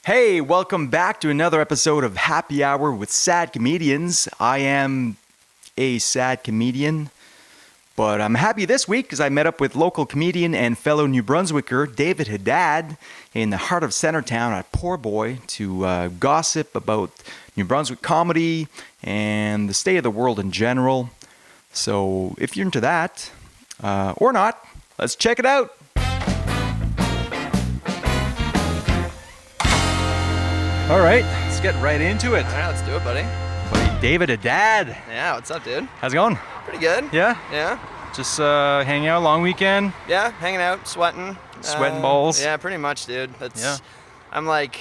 Hey, welcome back to another episode of Happy Hour with Sad Comedians. I am a sad comedian, but I'm happy this week because I met up with local comedian and fellow New Brunswicker David Haddad in the heart of Centertown at Poor Boy to gossip about New Brunswick comedy and the state of the world in general. So if you're into that, or not, let's check it out. All right, let's get right into it. All right, let's do it, buddy. David Haddad. Yeah, what's up, dude? How's it going? Pretty good. Yeah? Yeah. Just hanging out, long weekend? Yeah, hanging out, sweating. Sweating balls? Yeah, pretty much, dude. I'm like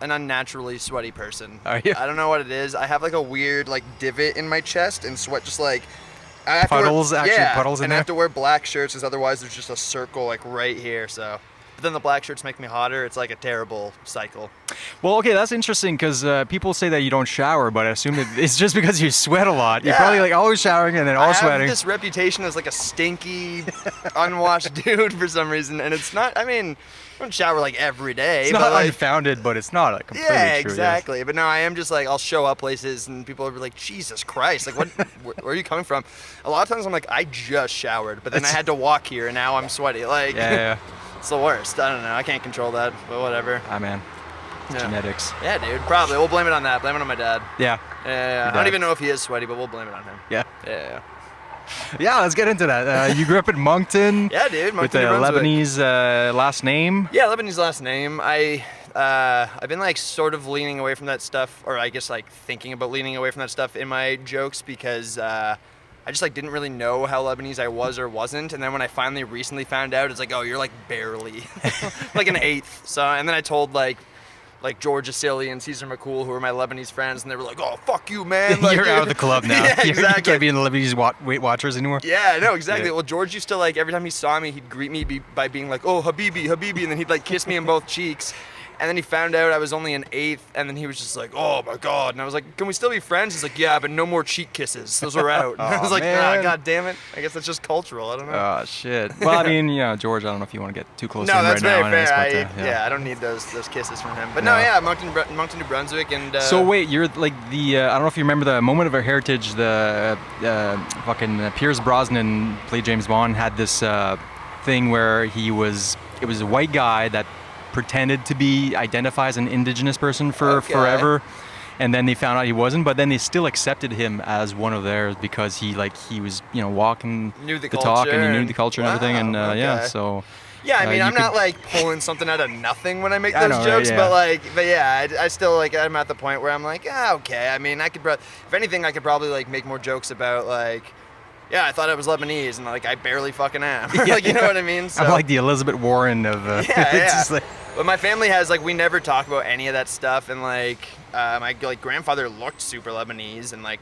an unnaturally sweaty person. Are you? I don't know what it is. I have like a weird like divot in my chest and sweat just like... Puddles in there? I have to wear black shirts because otherwise there's just a circle like right here, so... But then the black shirts make me hotter. It's like a terrible cycle. Well, okay, that's interesting because people say that you don't shower, but I assume it's just because you sweat a lot. You're probably like always showering and then all sweating. I have this reputation as like a stinky, unwashed dude for some reason, and it's not. I mean, I don't shower like every day. It's not unfounded, but it's not like completely true. Yeah, exactly. Yes. But no, I am just like I'll show up places and people will be like, Jesus Christ, like where are you coming from? A lot of times I'm like, I just showered, but then I had to walk here and now I'm sweaty. Like. Yeah. It's the worst. I don't know. I can't control that, but whatever. Ah, man. Genetics. Yeah, dude. Probably. We'll blame it on that. Blame it on my dad. Yeah. I don't even know if he is sweaty, but we'll blame it on him. Yeah. Yeah. Yeah, let's get into that. You grew up in Moncton. Yeah, dude. Moncton, with the Lebanese last name. Yeah, Lebanese last name. I've been like sort of leaning away from that stuff, or I guess like thinking about leaning away from that stuff in my jokes because I just like didn't really know how Lebanese I was or wasn't, and then when I finally recently found out, it's like, oh, you're like barely like an eighth. So and then I told like George Asili and Caesar McCool, who were my Lebanese friends, and they were like, oh, fuck you, man. Like, you're out of the club now. Yeah, exactly. You can't be in the Lebanese Weight Watchers anymore. Yeah, no, exactly. Yeah. Well, George used to like every time he saw me, he'd greet me by being like, oh, Habibi, Habibi, and then he'd like kiss me in both cheeks. And then he found out I was only an eighth, and then he was just like, oh my God. And I was like, can we still be friends? He's like, yeah, but no more cheek kisses. Those are out. And I was like, God damn it. I guess that's just cultural. I don't know. Oh, shit. Well, I mean, George, I don't know if you want to get too close to him right now. No, that's very fair. Yeah, I don't need those kisses from him. But no, Moncton, New Brunswick. And so wait, you're like I don't know if you remember the moment of our heritage, the fucking Pierce Brosnan, played James Bond, had this thing where it was a white guy that pretended to be identify as an indigenous person for forever, and then they found out he wasn't, but then they still accepted him as one of theirs because he was walking the talk and he knew the culture and everything, and I mean, I'm not like pulling something out of nothing when I make those jokes, right? but I still like I'm at the point where I'm like, okay. I mean, I could if anything, I could probably like make more jokes about like. Yeah, I thought I was Lebanese, and like I barely fucking am. Like, you know what I mean? So, I'm like the Elizabeth Warren of. But my family has like we never talk about any of that stuff, and like my grandfather looked super Lebanese, and like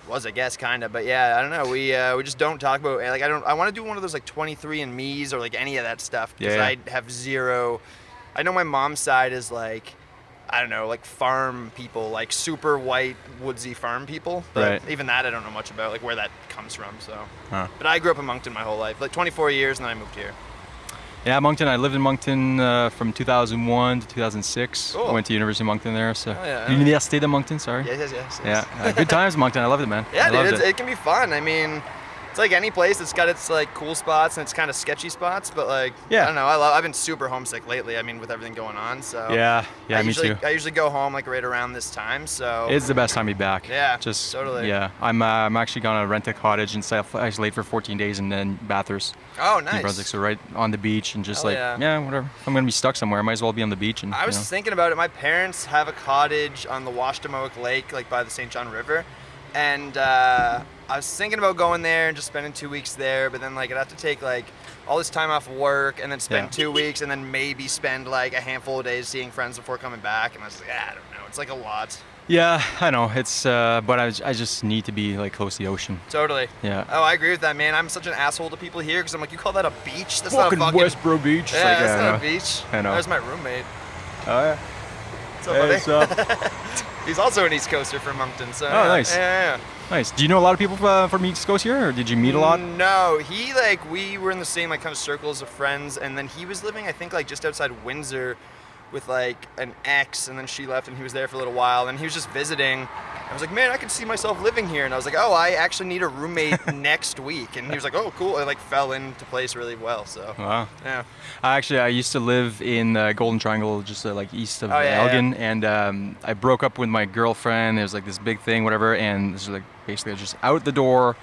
was I guess kind of, but yeah, I don't know. We just don't talk about like I want to do one of those like 23andMe's or like any of that stuff because I have zero. I know my mom's side is like. I don't know, like farm people, like super white, woodsy farm people. But even that I don't know much about, like where that comes from. So, But I grew up in Moncton my whole life, like 24 years, and then I moved here. Yeah, Moncton. I lived in Moncton from 2001 to 2006. Cool. I went to University of Moncton there. So, Université de Moncton, sorry. Yes. Yeah, good times in Moncton. I loved it, man. Yeah, dude, it can be fun. I mean. It's like any place. It's got its like cool spots and it's kind of sketchy spots, but like I don't know. I've been super homesick lately. I mean, with everything going on, so me too. I usually go home like right around this time, so it's the best time to be back. Yeah, just totally. Yeah, I'm actually gonna rent a cottage and self-isolate for 14 days and then Bathurst. Oh, nice. New Brunswick, so right on the beach and just whatever. If I'm gonna be stuck somewhere, I might as well be on the beach. And I was thinking about it. My parents have a cottage on the Washtenamoak Lake, like by the St. John River, and. I was thinking about going there and just spending 2 weeks there, but then like I'd have to take like all this time off work and then spend 2 weeks and then maybe spend like a handful of days seeing friends before coming back. And I was like, I don't know. It's like a lot. Yeah, I know. It's but I just need to be like close to the ocean. Totally. Yeah. Oh, I agree with that, man. I'm such an asshole to people here because I'm like, you call that a beach? That's fucking not a fucking Westboro Beach. Yeah, that's not a beach. I know. There's my roommate. Oh yeah. What's up, buddy? He's also an East Coaster from Moncton, so. Oh, nice. Yeah. Nice. Do you know a lot of people from East Coast here, or did you meet a lot? No, we were in the same like kind of circles of friends, and then he was living, I think, like just outside Windsor with like an ex, and then she left, and he was there for a little while, and he was just visiting. I was like, man, I could see myself living here. And I was like, oh, I actually need a roommate next week. And he was like, oh, cool. It like fell into place really well. So, wow. Yeah. I used to live in the Golden Triangle, just like east of Elgin. And I broke up with my girlfriend. It was like this big thing, whatever. And this was like basically I was just out the door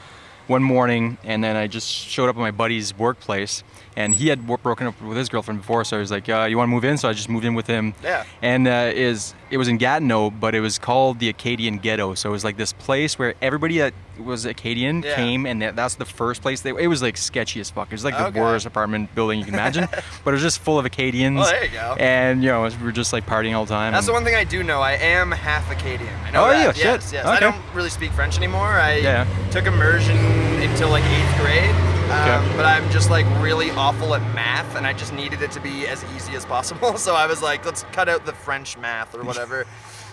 one morning. And then I just showed up at my buddy's workplace. And he had broken up with his girlfriend before, so he was like, you want to move in? So I just moved in with him. Yeah. And it was in Gatineau, but it was called the Acadian Ghetto. So it was like this place where everybody that was Acadian came, and that's the first place. It was like sketchy as fuck. It was like the worst apartment building you can imagine, but it was just full of Acadians. Oh, there you go. And, we were just like partying all the time. That's the one thing I do know. I am half Acadian. I know that. Yes, Shit. yes. Okay. I don't really speak French anymore. I took immersion until like 8th grade. But I'm just like really awful at math, and I just needed it to be as easy as possible. So I was like, let's cut out the French math or whatever.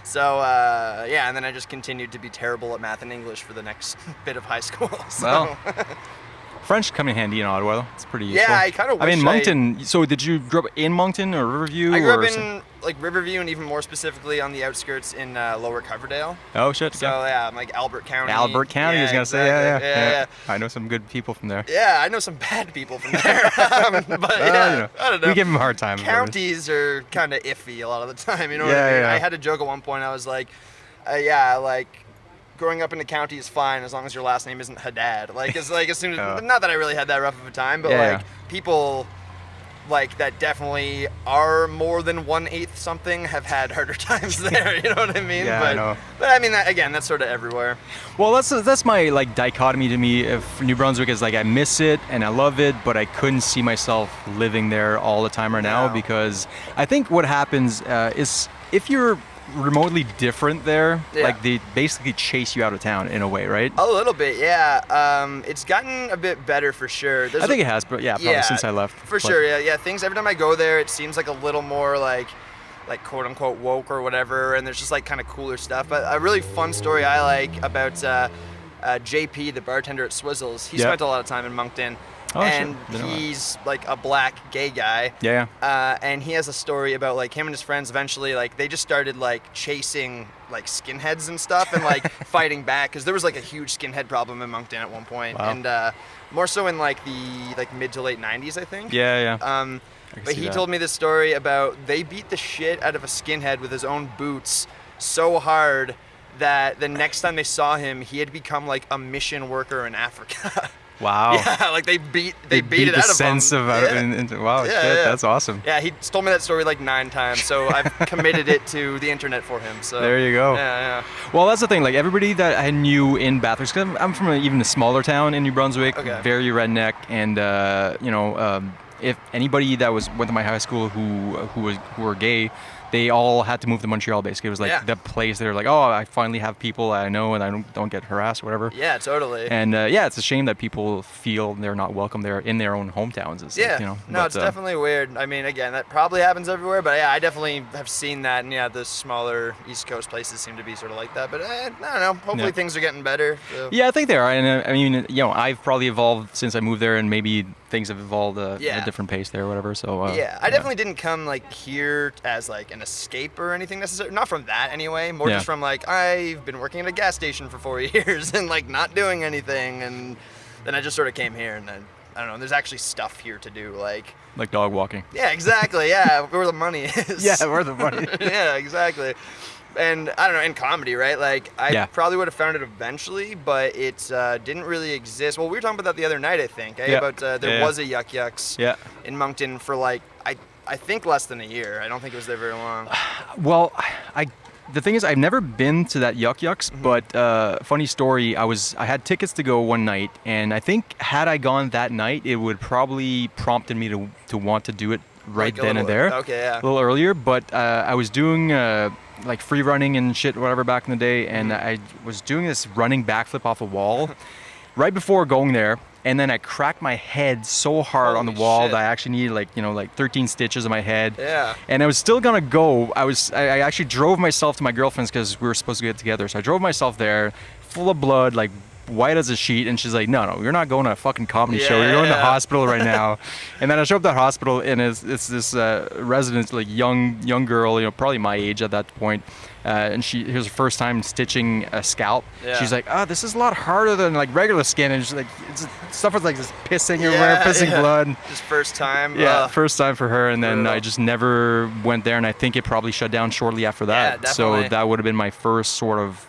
So and then I just continued to be terrible at math and English for the next bit of high school. So. Well, French come in handy in Ottawa, though. It's pretty useful. Yeah, I kind of wish Moncton, so did you grow up in Moncton or Riverview? I grew up in like Riverview, and even more specifically on the outskirts in Lower Coverdale. Oh, shit. So I'm like Albert County. Albert County, I was going to say, yeah. I know some good people from there. Yeah, I know some bad people from there. But I don't know. We give them a hard time. Counties are kind of iffy a lot of the time, you know what I mean? Yeah. I had a joke at one point, I was like, like, growing up in the county is fine as long as your last name isn't Haddad. Like, as soon as, not that I really had that rough of a time, but people like that definitely are more than 1/8 something have had harder times there. You know what I mean? Yeah, but, I know. But I mean, that's sort of everywhere. Well, that's my like dichotomy to me of New Brunswick is like I miss it and I love it, but I couldn't see myself living there all the time right now because I think what happens is if you're remotely different there, like they basically chase you out of town in a way, right? A little bit, yeah. It's gotten a bit better for sure. I think it has, but probably since I left. For sure, yeah. Things every time I go there, it seems like a little more like quote unquote woke or whatever, and there's just like kind of cooler stuff. But a really fun story I like about JP, the bartender at Swizzles. He spent a lot of time in Moncton. Oh, and he's like a black gay guy. Yeah. And he has a story about like him and his friends eventually like they just started like chasing like skinheads and stuff and like fighting back because there was like a huge skinhead problem in Moncton at one point. Wow. And more so in like the mid to late 90s, I think. Yeah. But he told me this story about they beat the shit out of a skinhead with his own boots so hard that the next time they saw him, he had become like a mission worker in Africa. Wow. Yeah, like they beat it out of him. Wow, shit, that's awesome. Yeah, he told me that story like 9 times, so I've committed it to the internet for him. So there you go. Yeah. Well, that's the thing. Like everybody that I knew in Bathurst, because I'm from even a smaller town in New Brunswick, very redneck, and if anybody that went to my high school who were gay, they all had to move to Montreal. Basically, it was like the place. They're like, oh, I finally have people I know, and I don't get harassed or whatever. Yeah, totally. And it's a shame that people feel they're not welcome there in their own hometowns. It's it's definitely weird. I mean, again, that probably happens everywhere, but yeah, I definitely have seen that. And the smaller East Coast places seem to be sort of like that. But I don't know. Hopefully things are getting better. So. Yeah, I think they are. And I mean, I've probably evolved since I moved there, and maybe things have evolved at a different pace there or whatever. So I definitely didn't come like here as like an escape or anything necessarily. Not from that anyway. More just from like I've been working at a gas station for 4 years and like not doing anything, and then I just sort of came here, and then I don't know. There's actually stuff here to do, like dog walking. Yeah, exactly. Yeah, where the money is. Yeah, where the money is. Yeah, exactly. And I don't know, in comedy, right? Like, I probably would have found it eventually, but it didn't really exist. Well, we were talking about that the other night, I think, about there was a Yuck Yucks in Moncton for like, I think less than a year. I don't think it was there very long. Well, the thing is, I've never been to that Yuck Yucks, but funny story, I had tickets to go one night, and I think had I gone that night, it would probably prompted me to want to do it right then and there. Okay, yeah. A little earlier, but I was doing like free running and shit, whatever, back in the day, and I was doing this running backflip off a wall right before going there, and then I cracked my head so hard on the wall that I actually needed like 13 stitches in my head. Yeah. And I was still gonna go. I actually drove myself to my girlfriend's because we were supposed to get together. So I drove myself there, full of blood, like white as a sheet, and she's like, no, you're not going to a fucking comedy show. You're going to the hospital right now. And then I show up at the hospital, and it's this resident, like young girl, probably my age at that point. And here's her first time stitching a scalp. Yeah. She's like, this is a lot harder than like regular skin, and she's like, stuff was like just pissing everywhere, pissing blood. Just first time. Yeah, first time for her, and then I just never went there, and I think it probably shut down shortly after that. Yeah, so that would have been my first sort of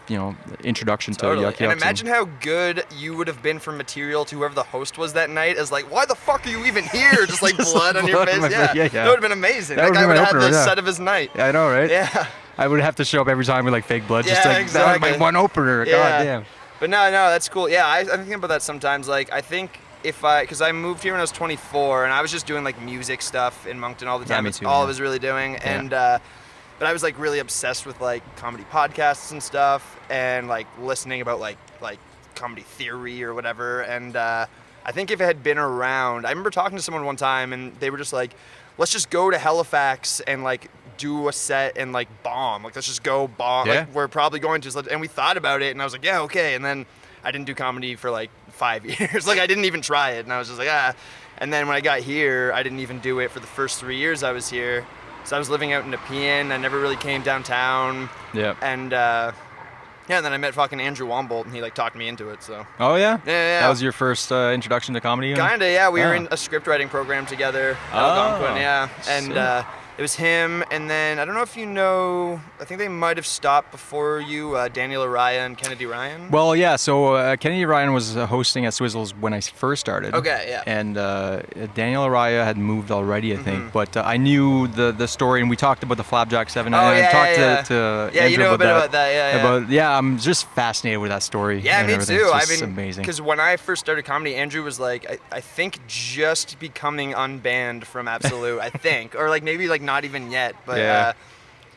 introduction to Yucky. And imagine how good you would have been for material to whoever the host was that night. As like, why the fuck are you even here? Just like blood on your face. Yeah, that would have been amazing. That guy would have had the set of his night. Yeah, I know, right? Yeah. I would have to show up every time with like fake blood, just like that was my one opener. Yeah. God damn. But no, that's cool. Yeah, I think about that sometimes. Like, I think because I moved here when I was 24, and I was just doing like music stuff in Moncton all the time. Yeah, me That's too, all I was really doing. Yeah. And but I was like really obsessed with like comedy podcasts and stuff, and like listening about like comedy theory or whatever. And I think if it had been around, I remember talking to someone one time, and they were just like, let's just go to Halifax and like do a set and like bomb. Like, let's just go bomb. Yeah. Like, we're probably going to. And we thought about it, and I was like, yeah, okay. And then I didn't do comedy for like 5 years. Like, I didn't even try it, and I was just like, And then when I got here, I didn't even do it for the first 3 years I was here. So I was living out in Nepean. I never really came downtown. Yeah. And and then I met fucking Andrew Wombolt, and he like talked me into it. So. Oh yeah. Yeah. That was your first introduction to comedy. Kinda, yeah. We were in a script writing program together. Algonquin, yeah. And it was him, and then I don't know if you know. I think they might have stopped before you, Daniel Araya and Kennedy Ryan. Well, yeah. So Kennedy Ryan was hosting at Swizzles when I first started. Okay, yeah. And Daniel Araya had moved already, I think. But I knew the story, and we talked about the Flapjack 7. Oh, I talked yeah. to yeah, Andrew you know a bit about that. Yeah. I'm just fascinated with that story. Yeah, me too. It's just amazing. Because when I first started comedy, Andrew was like, I think just becoming unbanned from Absolute, I think, or like maybe like not even yet. But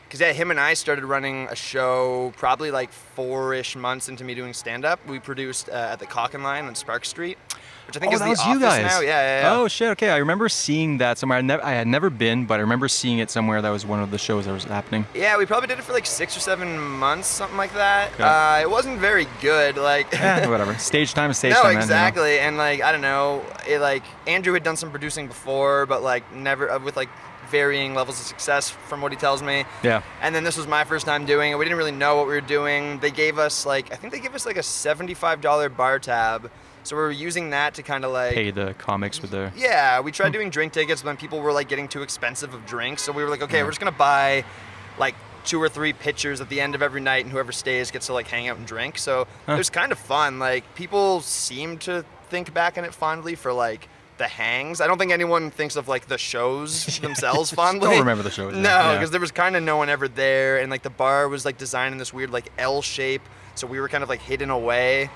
because him and I started running a show probably like 4-ish months into me doing stand-up. We produced at the Cock and Line on Spark Street, which I think is the Office you guys. now. Yeah. Oh shit. Okay, I remember seeing that somewhere. I had never been, but I remember seeing it somewhere. That was one of the shows that was happening. Yeah, we probably did it for like 6 or 7 months, something like that. Okay. It wasn't very good. Like whatever. Stage time is stage no, time. No, exactly. And like I don't know, it like Andrew had done some producing before, but like never with like varying levels of success from what he tells me. Yeah. And then this was my first time doing it. We didn't really know what we were doing. They gave us I think they gave us like a $75 bar tab. So we were using that to kind of like pay the comics with their. Yeah, we tried doing drink tickets, but then people were like getting too expensive of drinks. So we were like, okay, we're just gonna buy like 2 or 3 pitchers at the end of every night, and whoever stays gets to like hang out and drink. So it was kind of fun. Like people seem to think back on it fondly for like the hangs. I don't think anyone thinks of like the shows themselves fondly. Don't remember the shows. No, because there was kind of no one ever there, and like the bar was like designed in this weird like L shape, so we were kind of like hidden away.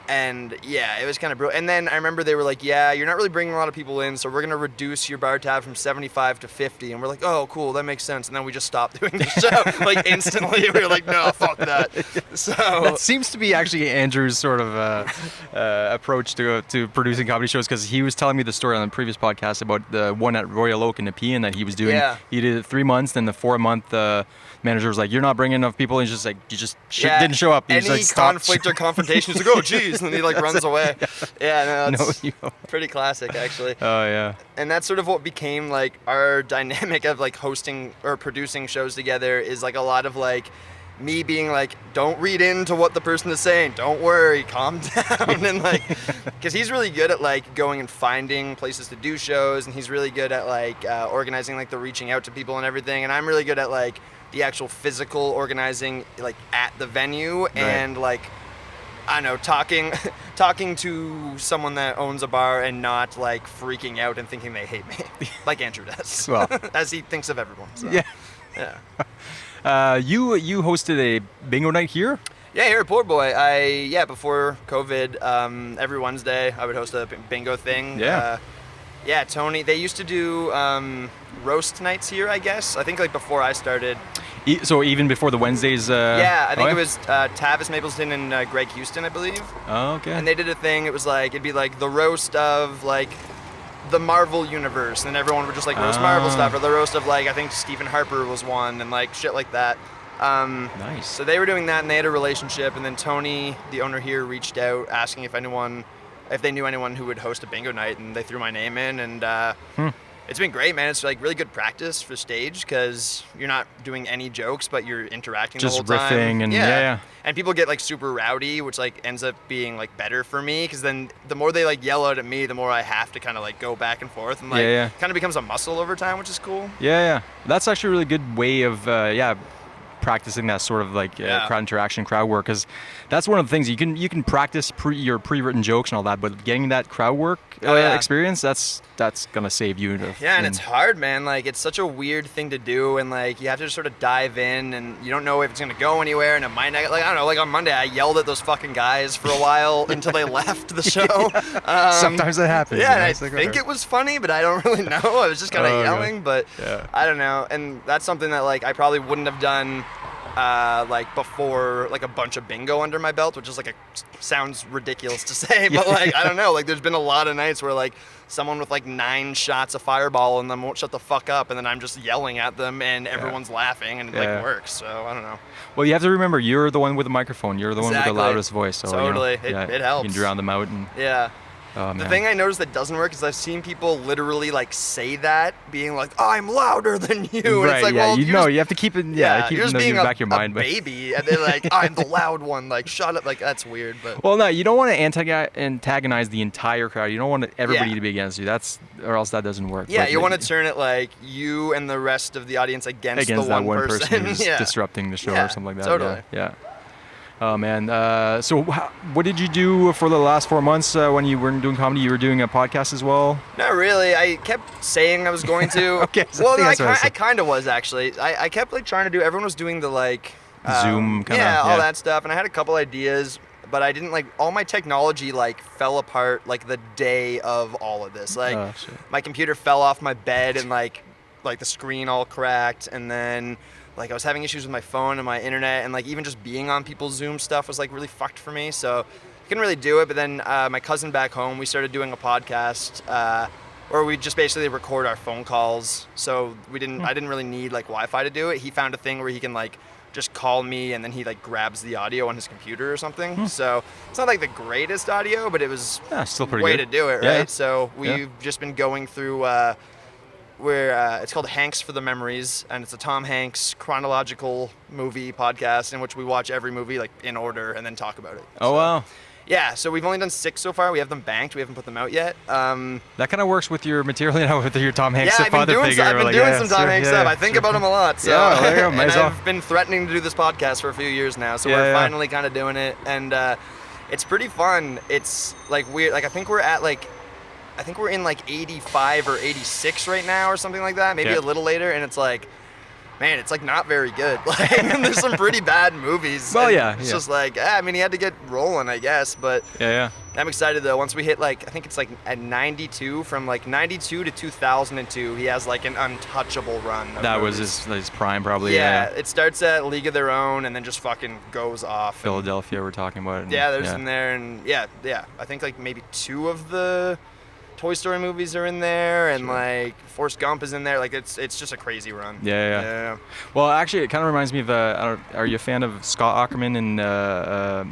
And yeah, it was kind of brutal. And then I remember they were like, yeah, you're not really bringing a lot of people in, so we're going to reduce your bar tab from 75 to 50. And we're like, oh, cool, that makes sense. And then we just stopped doing the show. Like instantly, we were like, no, fuck that. So that seems to be actually Andrew's sort of approach to producing comedy shows, because he was telling me the story on the previous podcast about the one at Royal Oak in Nepean that he was doing. Yeah. He did it 3 months, then the 4-month manager was like, you're not bringing enough people. And he's just like, didn't show up. He's any like, conflict or confrontation, he's like, oh, geez. And then he like runs away. Yeah, no, it's No. pretty classic, actually. Oh, yeah. And that's sort of what became like our dynamic of like hosting or producing shows together, is like a lot of like me being like, don't read into what the person is saying. Don't worry, calm down. And like, because he's really good at like going and finding places to do shows, and he's really good at like organizing like the reaching out to people and everything. And I'm really good at like the actual physical organizing like at the venue. Right. And like, I don't know, talking to someone that owns a bar and not like freaking out and thinking they hate me, like Andrew does. Well, as he thinks of everyone. So. Yeah. You hosted a bingo night here? Yeah, here at Poor Boy. Before COVID, every Wednesday I would host a bingo thing. Yeah. Tony. They used to do roast nights here, I guess. I think like before I started. So even before the Wednesdays? I think it was Tavis Mapleston and Greg Houston, I believe. Oh, okay. And they did a thing. It was like, it'd be like the roast of like the Marvel universe, and everyone would just like roast Marvel stuff, or the roast of like, I think Stephen Harper was one, and like shit like that. Nice. So they were doing that, and they had a relationship. And then Tony, the owner here, reached out asking if they knew anyone who would host a bingo night, and they threw my name in. And it's been great, man. It's like really good practice for stage because you're not doing any jokes, but you're interacting just the whole time. Riffing and yeah. And people get like super rowdy, which like ends up being like better for me because then the more they like yell out at me, the more I have to kind of like go back and forth and like kind of becomes a muscle over time, which is cool. Yeah. That's actually a really good way of practicing that sort of like crowd interaction, crowd work, because that's one of the things you can practice your pre-written jokes and all that, but getting that crowd work experience, that's gonna save you. And it's hard, man. Like it's such a weird thing to do, and like you have to just sort of dive in, and you don't know if it's gonna go anywhere, and it might not. Like I don't know. Like on Monday, I yelled at those fucking guys for a while until they left the show. Sometimes that happens. Yeah, and I think it was funny, but I don't really know. I was just kind of yelling, but I don't know. And that's something that like I probably wouldn't have done. Like before, like a bunch of bingo under my belt, which is like sounds ridiculous to say, but like I don't know, like there's been a lot of nights where like someone with like 9 shots of Fireball and them won't shut the fuck up, and then I'm just yelling at them and everyone's laughing and it like works. So I don't know. Well, you have to remember you're the one with the microphone. You're the one with the loudest voice. So totally, it helps. You can drown them out and the thing I noticed that doesn't work is I've seen people literally like say that, being like, "I'm louder than you," and it's like, well, you have to keep it. Keep you're it just in being the back of your mind. Baby, and they're like, "I'm the loud one." Like, shut up. Like that's weird. But well, no, you don't want to antagonize the entire crowd. You don't want everybody to be against you. Or else that doesn't work. Yeah, you want to turn it like you and the rest of the audience against the that one person who's disrupting the show or something like that. Totally. Yeah. Oh man, so what did you do for the last 4 months when you weren't doing comedy? You were doing a podcast as well? Not really. I kept saying I was going to. Okay. So well, no, I kind of was actually. I kept like trying to do. Everyone was doing the like Zoom kind of all that stuff, and I had a couple ideas, but I didn't like all my technology like fell apart like the day of all of this. Like my computer fell off my bed and like the screen all cracked, and then. Like I was having issues with my phone and my internet, and like even just being on people's Zoom stuff was like really fucked for me. So I couldn't really do it. But then my cousin back home, we started doing a podcast where we just basically record our phone calls. So I didn't really need like Wi-Fi to do it. He found a thing where he can like just call me, and then he like grabs the audio on his computer or something. So it's not like the greatest audio, but it was still pretty way good. to do it, right? So we've just been going through. It's called Hanks for the Memories, and it's a Tom Hanks chronological movie podcast in which we watch every movie like in order and then talk about it. Oh, wow. Yeah, so we've only done 6 so far. We have them banked. We haven't put them out yet. That kind of works with your material, with your Tom Hanks father figure. I've been doing some Tom Hanks stuff. I think about him a lot. So. And I've been threatening to do this podcast for a few years now, so we're finally kind of doing it, and it's pretty fun. It's like weird. Like I think we're in like 85 or 86 right now or something like that, maybe a little later, and it's like, man, it's like not very good. Like there's some pretty bad movies. Well, it's just like, I mean, he had to get rolling, I guess, but I'm excited though. Once we hit like, I think it's like at 92, from like 92 to 2002, he has like an untouchable run. That was his prime probably. It starts at League of Their Own and then just fucking goes off. Philadelphia, we're talking about. There's in there, and I think like maybe 2 of the Toy Story movies are in there, and like Forrest Gump is in there. Like it's just a crazy run. Yeah. Well, actually, it kind of reminds me of. Are you a fan of Scott Aukerman and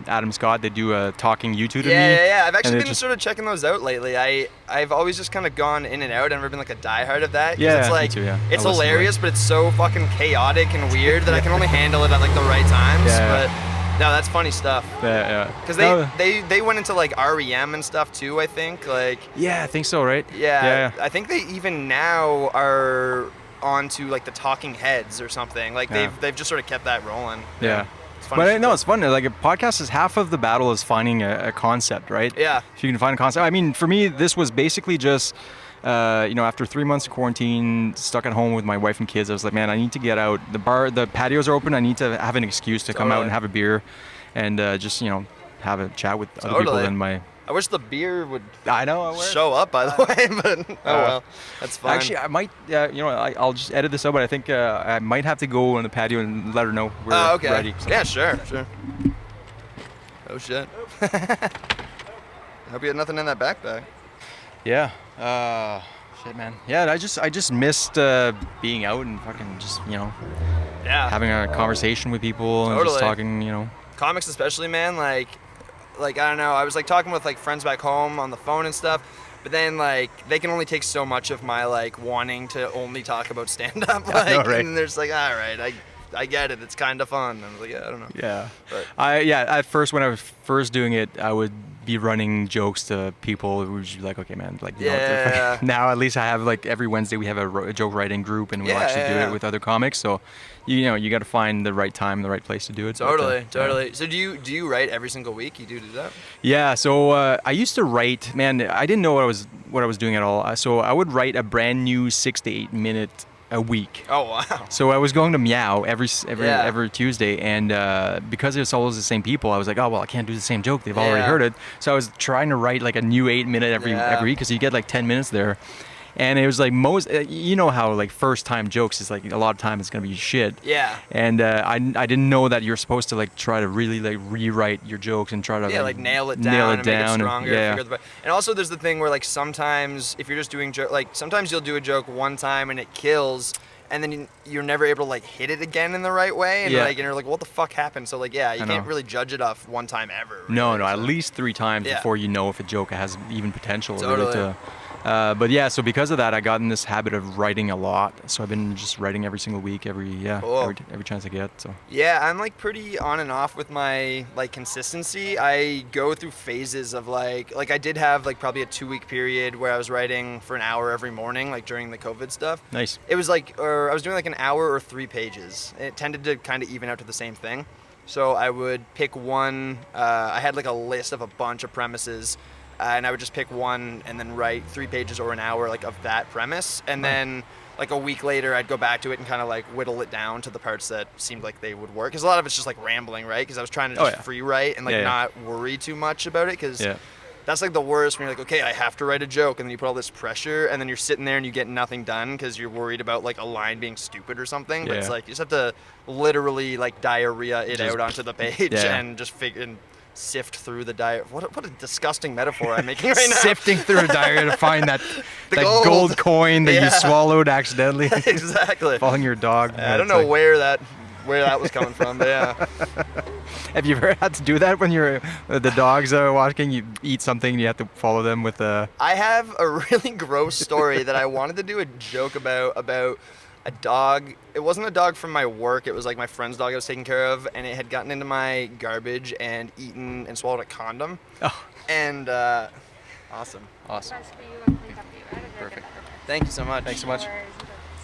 Adam Scott? They do a talking YouTube to me. Yeah. I've actually been sort of checking those out lately. I've always just kind of gone in and out. I've never been like a diehard of that. Yeah, it's like me too, it's hilarious, but it's so fucking chaotic and weird that I can only handle it at like the right times. But no, that's funny stuff. Yeah. Because they went into like REM and stuff too, I think. Like. Yeah, I think so, right? Yeah. I think they even now are onto like the Talking Heads or something. Like they've just sort of kept that rolling. Yeah. It's fun. But no, it's fun. Like a podcast is half of the battle is finding a concept, right? Yeah. If you can find a concept. I mean, for me, this was basically just. After 3 months of quarantine, stuck at home with my wife and kids, I was like, man, I need to get out. The patios are open. I need to have an excuse to come out and have a beer, and just have a chat with other people than my. I wish the beer would. I know. Show up, by the way, but well, that's fine. Actually, I might. I'll just edit this out, but I think I might have to go on the patio and let her know we're ready. So. Yeah, sure. Oh shit. I hope you had nothing in that backpack. Yeah. Shit, man. Yeah, I just missed being out and fucking just, Yeah. having a conversation with people and just talking, Comics especially, man, like I don't know, I was like talking with like friends back home on the phone and stuff, but then like they can only take so much of my like wanting to only talk about stand up, like, I know, right? and they're just like, all right, I get it, it's kind of fun. I was like, yeah, I don't know. Yeah. But At first, when I was first doing it, I would be running jokes to people who was like, okay, man, like, Yeah. now at least I have like every Wednesday we have a joke writing group and we'll actually do it with other comics. So, you got to find the right time, the right place to do it. Totally. Yeah. So do you write every single week? You do that? Yeah, so I used to write, man, I didn't know what I was doing at all. So I would write a brand new 6 to 8 minute a week. Oh wow. So I was going to Meow every Tuesday, and because it's always the same people, I was like, oh well, I can't do the same joke. They've already heard it. So I was trying to write like a new 8 minute every week, because you get like 10 minutes there. And it was like how like first time jokes is like a lot of time it's gonna be shit. Yeah. And I didn't know that you're supposed to like try to really like rewrite your jokes and try to like nail it down and make it stronger. And also there's the thing where like sometimes if you're just doing sometimes you'll do a joke one time and it kills, and then you're never able to like hit it again in the right way, and and you're like, what the fuck happened? So like you can't really judge it off one time ever. Really. No, at least 3 times before you know if a joke has even potential. Totally. Really to, so because of that, I got in this habit of writing a lot. So I've been just writing every single week, every chance I get. So yeah, I'm like pretty on and off with my like consistency. I go through phases of like I did have like probably a 2-week period where I was writing for an hour every morning, like during the COVID stuff. Nice. It was like, or I was doing like an hour or 3 pages. It tended to kind of even out to the same thing. So I would pick one. I had like a list of a bunch of premises. And I would just pick one and then write 3 pages or an hour like of that premise, and then like a week later I'd go back to it and kind of like whittle it down to the parts that seemed like they would work, because a lot of it's just like rambling, right? Because I was trying to just free write and like not worry too much about it, because that's like the worst when you're like, okay, I have to write a joke, and then you put all this pressure, and then you're sitting there and you get nothing done because you're worried about like a line being stupid or something. But it's like you just have to literally like diarrhea it out onto the page and just figure and sift through the diarrhea. What a disgusting metaphor I'm making right now. Sifting through a diarrhea to find that gold coin that you swallowed accidentally. Exactly. Following your dog. I don't know where that was coming from, but yeah. Have you ever had to do that when the dogs are watching? You eat something and you have to follow them with a... I have a really gross story that I wanted to do a joke about a dog. It wasn't a dog from my work. It was like my friend's dog I was taking care of, and it had gotten into my garbage and eaten and swallowed a condom. Oh. And awesome. Perfect. Thank you so much. Thanks so much.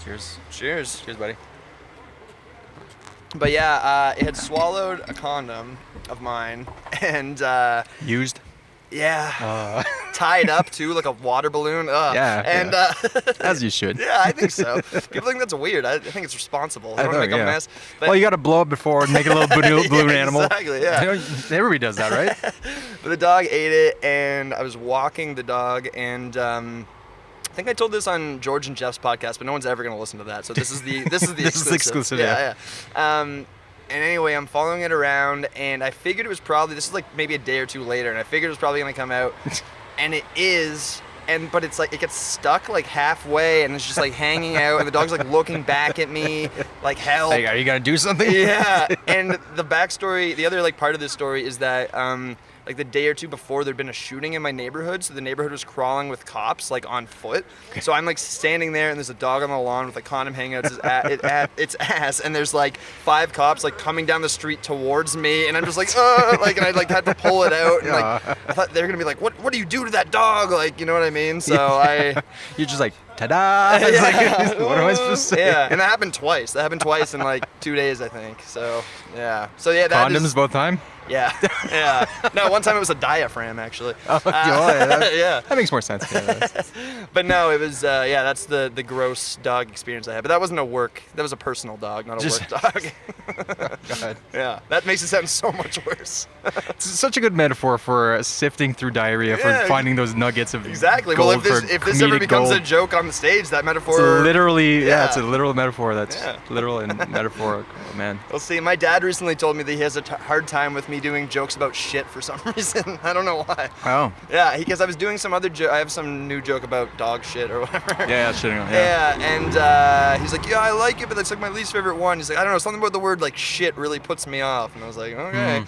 Cheers. Cheers. Cheers, buddy. But yeah, it had swallowed a condom of mine and used. Yeah. Tied up too, like a water balloon. And as you should. Yeah, I think so. People think that's weird. I think it's responsible. I don't want to make a mess. But well, you got to blow it before and make a little balloon animal. Exactly. Yeah. Everybody does that, right? But the dog ate it, and I was walking the dog, and I think I told this on George and Jeff's podcast, but no one's ever going to listen to that. So this is the exclusive. Yeah. And anyway, I'm following it around, and I figured it was probably, this is like maybe a day or two later, and I figured it was probably going to come out, and it is, but it's like, it gets stuck like halfway, and it's just like hanging out, and the dog's like looking back at me, like, help. Hey, are you going to do something? Yeah, and the backstory, the other like part of this story is that, like the day or two before, there'd been a shooting in my neighborhood, so the neighborhood was crawling with cops like on foot. So I'm like standing there, and there's a dog on the lawn with a condom hanging out its ass, and there's like 5 cops like coming down the street towards me, and I'm just like, and I like had to pull it out, and like I thought they were gonna be like, what do you do to that dog? Like, you know what I mean? So you're just like, ta-da! Yeah. Like, what am I supposed to say? Yeah, and that happened twice. That happened twice in like 2 days, I think. So yeah. That condoms both time? Yeah. Yeah. No, one time it was a diaphragm, actually. Oh, yeah. That makes more sense. Yeah, but no, it was, that's the gross dog experience I had. But that wasn't that was a personal dog, not a work dog. God. Yeah. That makes it sound so much worse. It's such a good metaphor for sifting through diarrhea Yeah. for finding those nuggets of Exactly. gold Well, for if this ever comedic becomes gold. a joke on the stage, that metaphor. It's literally, Yeah. it's a literal metaphor. That's Yeah. literal and metaphoric. Oh, man. We'll see. My dad recently told me that he has a hard time with me doing jokes about shit for some reason. I don't know why. Oh. Yeah, because I was doing some other joke. I have some new joke about dog shit or whatever. Yeah, shitting on. Yeah, and he's like, yeah, I like it, but that's like my least favorite one. He's like, I don't know, something about the word like shit really puts me off. And I was like, okay.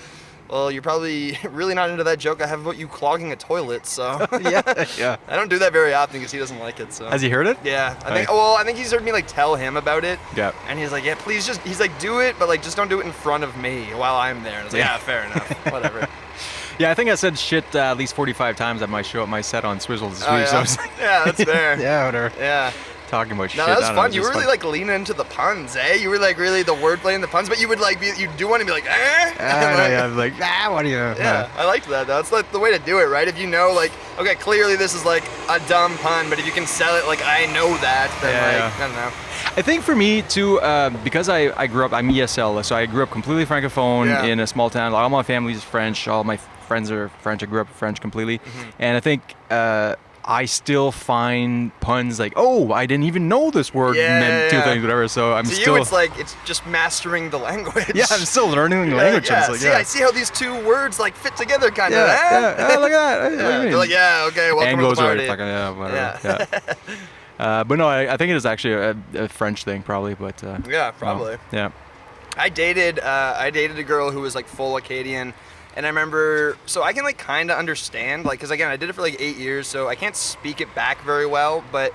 Well, you're probably really not into that joke I have about you clogging a toilet, so. Yeah. I don't do that very often because he doesn't like it, so. Has he heard it? Yeah, I think he's heard me like tell him about it. Yeah. And he's like, yeah, please just, he's like, do it, but like just don't do it in front of me while I'm there. And I was like, yeah, fair enough, whatever. Yeah, I think I said shit at least 45 times at my show at my set on Swizzle this week. Yeah. So I was like, Yeah, that's fair. yeah, whatever. Yeah. Talking about shit. No, that was I don't know, fun. it's You just were really like leaning into the puns, eh? You were like really the wordplay and the puns, but you would like you do want to be like, eh? I'm like, what do you? Yeah, I liked that. That's like the way to do it, right? If you know, like, okay, clearly this is like a dumb pun, but if you can sell it like I know that, then I don't know. I think for me too, because I grew up, I'm ESL, so I grew up completely francophone in a small town. All my family's French. All my friends are French. I grew up French completely, and I think I still find puns like, oh, I didn't even know this word meant two things, whatever. So I'm still. To you, it's like it's just mastering the language. Yeah, I'm still learning the language. Yeah. It's like, I see how these two words like fit together, kind of. Yeah, look at that. They're like, yeah, okay, welcome to the party. Fucking, whatever. Yeah. But no, I think it is actually a French thing, probably. But yeah, probably. No, yeah. I dated a girl who was like full Acadian, and I remember, so I can like kind of understand, like, because again, I did it for like 8 years, so I can't speak it back very well, but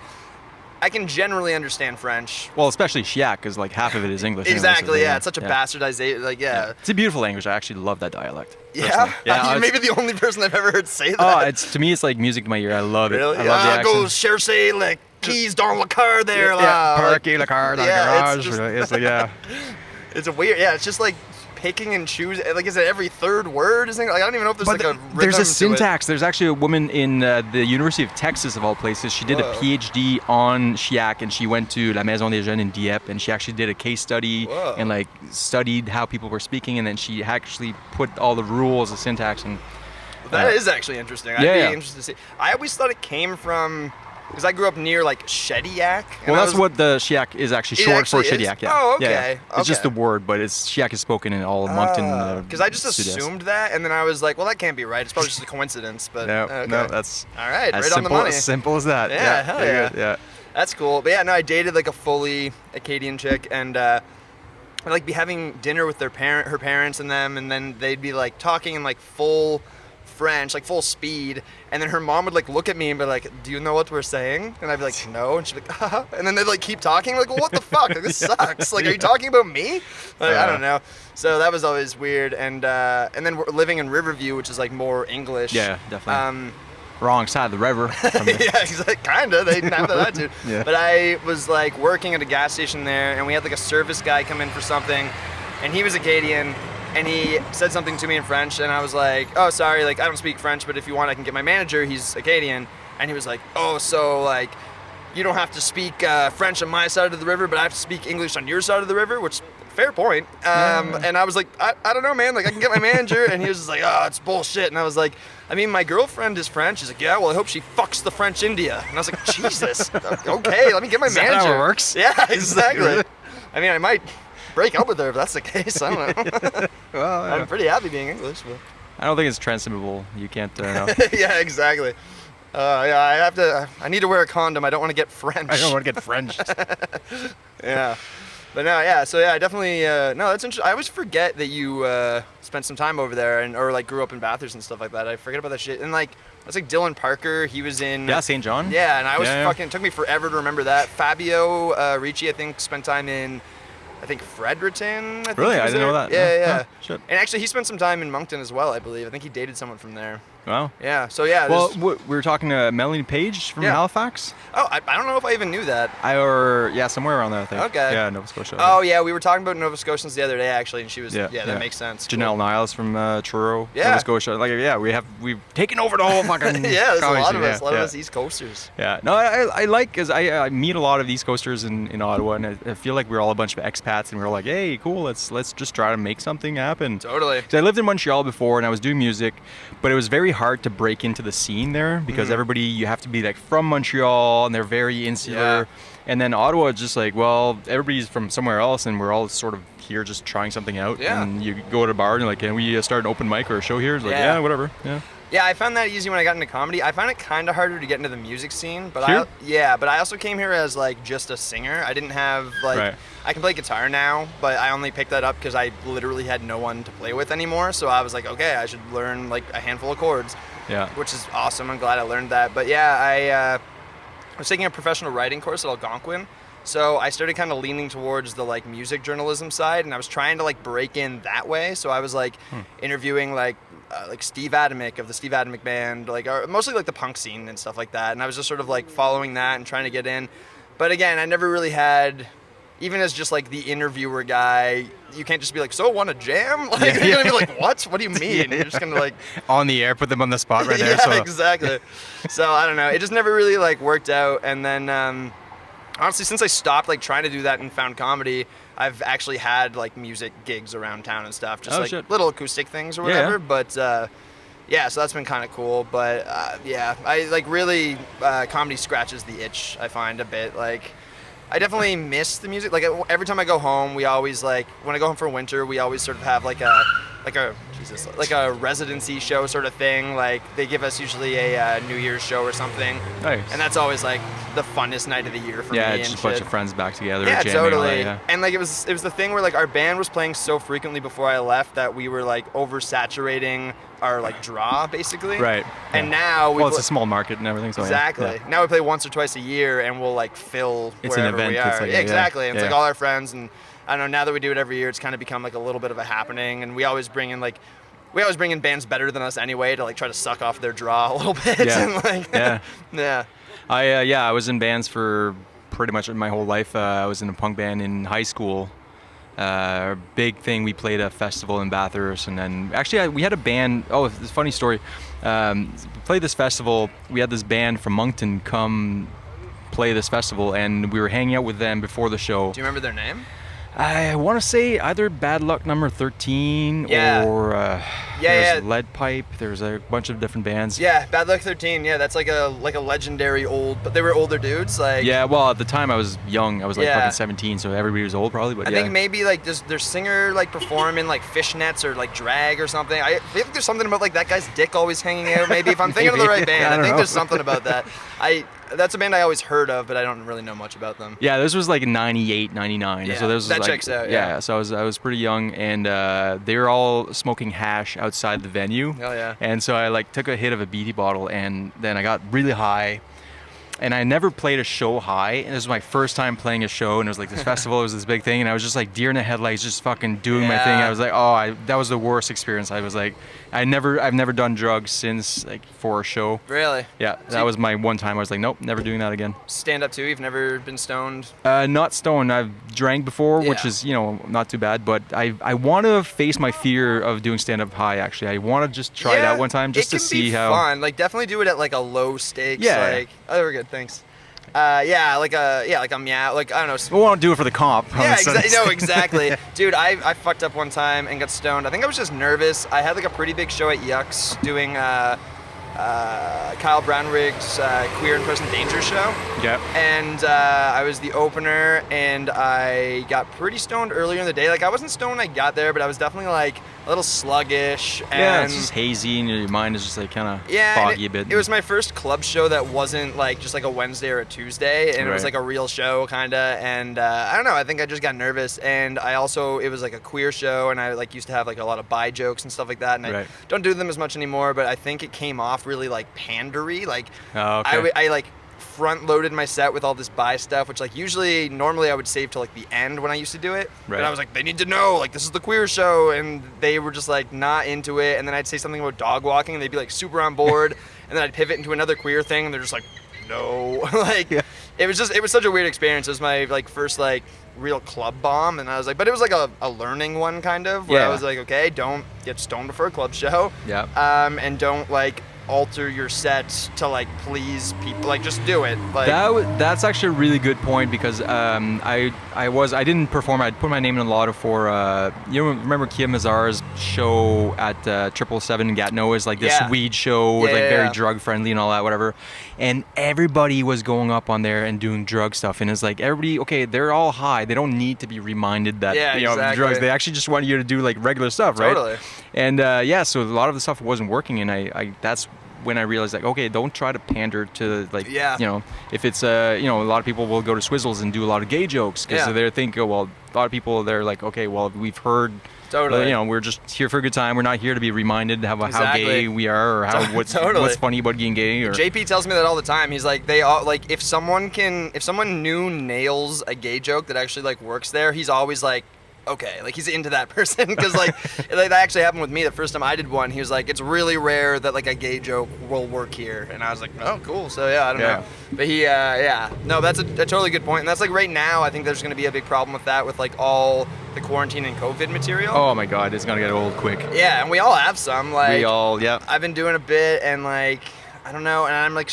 I can generally understand French. Well, especially Chiac, because like half of it is English. Exactly, anyway, so, yeah. It's such a bastardization, like, yeah. It's a beautiful language. I actually love that dialect. Yeah? Yeah. You're maybe the only person I've ever heard say that. Oh, to me, it's like music to my ear. I love it. Really? I love the accent. Go chercher le keys dans le car there. Parquet le car dans yeah, the garage. It's like, yeah. It's a weird, yeah, it's just like picking and choosing. Like, is it every third word? Like, I don't even know if there's like a rhythm there's a to syntax. There's actually a woman in the University of Texas, of all places. She did a PhD on Chiac, and she went to La Maison des Jeunes in Dieppe, and she actually did a case study and like studied how people were speaking, and then she actually put all the rules, the syntax, and that is actually interesting. I'd be interested to see. I always thought it came from, because I grew up near like Shediac. Well, that's what the Chiac is actually short for Shediac. Yeah. Oh, okay. Yeah. It's just the word, but Chiac is spoken in all of Moncton. Because I just assumed that, and then I was like, well, that can't be right. It's probably just a coincidence. But no, that's all right. As right simple, on the money. as simple as that. Yeah, hell yeah. Yeah. That's cool. But yeah, no, I dated like a fully Acadian chick, and I'd like be having dinner with her parents and them, and then they'd be like talking in like full French, like full speed, and then her mom would like look at me and be like, do you know what we're saying? And I'd be like, no, and she'd be like, haha. And then they'd like keep talking, like, well, what the fuck? Like, this sucks. Like, are you talking about me? Like, I don't know. So that was always weird, and then we're living in Riverview, which is like more English. Yeah, definitely. Wrong side of the river. Yeah, kinda. They didn't have that attitude. Yeah. But I was like working at a gas station there, and we had like a service guy come in for something, and he was Acadian, and he said something to me in French, and I was like, oh, sorry, like I don't speak French, but if you want, I can get my manager. He's Acadian, and he was like, oh, so like you don't have to speak French on my side of the river, but I have to speak English on your side of the river, which. Fair point. And I was like, I don't know, man. Like, I can get my manager. And he was just like, oh, it's bullshit. And I was like, I mean, my girlfriend is French. He's like, yeah, well, I hope she fucks the French India. And I was like, Jesus. Okay, let me get my manager. Is that how it works? Yeah, exactly. I mean, I might break up with her if that's the case. I don't know. Well, I'm pretty happy being English. But. I don't think it's transmittable. You can't know. Yeah, exactly. Yeah, I need to wear a condom. I don't want to get French. I don't want to get French. Yeah. But no, yeah, so yeah, I definitely, no, that's interesting. I always forget that you spent some time over there or like grew up in Bathurst and stuff like that. I forget about that shit. And like, that's like Dylan Parker, he was in... Yeah, St. John. Yeah, and I was fucking, it took me forever to remember that. Fabio Ricci, I think, spent time in, I think, Fredericton. I think Really? I didn't know that. Yeah. Oh, shit. And actually, he spent some time in Moncton as well, I believe. I think he dated someone from there. Wow. Yeah, so yeah. Well, we were talking to Melanie Page from Halifax. Oh, I don't know if I even knew that. Somewhere around there, I think. Okay. Yeah, Nova Scotia. Oh, yeah, we were talking about Nova Scotians the other day, actually, and she was, that makes sense. Janelle Niles from Truro, Yeah. Nova Scotia. Like, yeah, we've taken over the whole fucking Yeah, there's a lot of scene. us, a lot of us East Coasters. Yeah, no, I like, because I meet a lot of East Coasters in Ottawa, and I feel like we're all a bunch of expats, and we're like, hey, cool, let's just try to make something happen. Totally. So I lived in Montreal before, and I was doing music, but it was very hard to break into the scene there because everybody, you have to be like from Montreal and they're very insular. And then Ottawa is just like, well, everybody's from somewhere else and we're all sort of here just trying something out. Yeah. And you go to a bar and you're like, can we start an open mic or a show here? It's like, yeah, whatever. Yeah. Yeah, I found that easy when I got into comedy. I found it kind of harder to get into the music scene, but Here? but I also came here as like just a singer. I didn't have like I can play guitar now, but I only picked that up because I literally had no one to play with anymore. So I was like, okay, I should learn like a handful of chords. Yeah. Which is awesome. I'm glad I learned that. But yeah, I was taking a professional writing course at Algonquin. So I started kind of leaning towards the like music journalism side, and I was trying to like break in that way. So I was like interviewing like Steve Adamek of the Steve Adamek Band, like mostly like the punk scene and stuff like that. And I was just sort of like following that and trying to get in. But again, I never really had, even as just like the interviewer guy, you can't just be like, so want to jam? Like you're gonna be like, what? What do you mean? You're just gonna like on the air, put them on the spot right there. Yeah, so. Exactly. So I don't know. It just never really like worked out. And then honestly, since I stopped like trying to do that and found comedy, I've actually had like music gigs around town and stuff, just little acoustic things or whatever. But so that's been kind of cool. But I like really comedy scratches the itch, I find, a bit. Like I definitely miss the music. Like every time I go home, we always like when I go home for winter, we always sort of have like a residency show sort of thing. Like they give us usually a New Year's show or something. Nice. And that's always like the funnest night of the year for me. Yeah, just a bunch of friends back together. Yeah, jamming, totally. That, And like it was the thing where like our band was playing so frequently before I left that we were like oversaturating our like draw basically. Right. And now it's a small market and everything. So exactly. Yeah. Now we play once or twice a year and we'll like fill it's wherever an event. we are. It's like, exactly. And it's like all our friends, and I don't know, now that we do it every year, it's kind of become like a little bit of a happening, and we always bring in bands better than us anyway to like try to suck off their draw a little bit. Yeah. And, yeah. I was in bands for pretty much my whole life. I was in a punk band in high school. Big thing, we played a festival in Bathurst, and then actually we had a band. Oh, it's a funny story. We played this festival. We had this band from Moncton come play this festival, and we were hanging out with them before the show. Do you remember their name? I want to say either Bad Luck Number 13 or there's Lead Pipe. There's a bunch of different bands. Yeah, Bad Luck 13. Yeah, that's like a legendary old, but they were older dudes. Like yeah, well at the time I was young. I was like fucking 17, so everybody was old probably. But I think maybe like does their singer like perform in like fishnets or like drag or something? I think there's something about like that guy's dick always hanging out. Maybe if I'm thinking of the right band, I think there's something about that. That's a band I always heard of, but I don't really know much about them. Yeah, this was like 98, 99. Yeah, so this was that like, checks out. Yeah, so I was pretty young, and they were all smoking hash outside the venue. Oh yeah. And so I like took a hit of a BT bottle, and then I got really high. And I never played a show high, and this was my first time playing a show, and it was like this festival, it was this big thing, and I was just like deer in the headlights, just fucking doing my thing. I was like, that was the worst experience. I was like, I've never done drugs since like for a show. Really? Yeah, that was my one time. I was like, nope, never doing that again. Stand up too? You've never been stoned? Not stoned. I've drank before, which is not too bad. But I want to face my fear of doing stand up high. Actually, I want to just try it out one time just to see how. It can be fun. Like definitely do it at like a low stakes. Yeah. Like we're good. Thanks. Like a meow. Like I don't know. We won't do it for the comp. Yeah, exactly. Dude, I fucked up one time and got stoned. I think I was just nervous. I had like a pretty big show at Yucks doing Kyle Brownrigg's Queer and Present Danger show. Yep. And I was the opener, and I got pretty stoned earlier in the day. Like I wasn't stoned when I got there, but I was definitely like a little sluggish. And yeah, it's just hazy, and your mind is just like kind of foggy a bit. It was my first club show that wasn't like just like a Wednesday or a Tuesday, and it was like a real show kind of. And I don't know, I think I just got nervous, and I also it was like a queer show, and I like used to have like a lot of bi jokes and stuff like that, and I don't do them as much anymore. But I think it came off really like pandery. Like I like front loaded my set with all this bi stuff, which like normally I would save till like the end when I used to do it. But I was like, they need to know, like this is the queer show, and they were just like not into it. And then I'd say something about dog walking, and they'd be like super on board. And then I'd pivot into another queer thing, and they're just like, no. It was such a weird experience. It was my like first like real club bomb, and I was like, but it was like a learning one kind of where I was like, okay, don't get stoned before a club show. And don't like alter your sets to like please people, like just do it. Like that's actually a really good point, because I didn't perform. I'd put my name in a lot for you remember Kia Mazar's show at 777 in Gatineau is like this Yeah. weed show, like Yeah, very yeah. drug friendly and all that, whatever. And everybody was going up on there and doing drug stuff, and it's like everybody, okay, they're all high. They don't need to be reminded that Yeah, you know exactly. drugs. They actually just want you to do like regular stuff, right? Totally. And yeah, so a lot of the stuff wasn't working, and I that's when I realized, like, okay, don't try to pander to, like, Yeah. you know, if it's you know, a lot of people will go to Swizzles and do a lot of gay jokes because Yeah. they're thinking, well, a lot of people, they're like, okay, well, we've heard. Totally. You know, we're just here for a good time. We're not here to be reminded how Exactly. gay we are, or how what's Totally. funny about being gay. Or JP tells me that all the time. He's like, they all like, if someone new nails a gay joke that actually like works there, he's always like, okay, like he's into that person because like that actually happened with me the first time I did one. He was like, it's really rare that like a gay joke will work here, and I was like, oh, cool. So yeah, I don't know. But he, yeah, no, that's a totally good point, and that's like right now. I think there's going to be a big problem with that, with like all the quarantine and COVID material. oh my God, it's gonna get old quick. Yeah, and we all have some. Like We all, yeah. I've been doing a bit, and like I don't know, and I'm like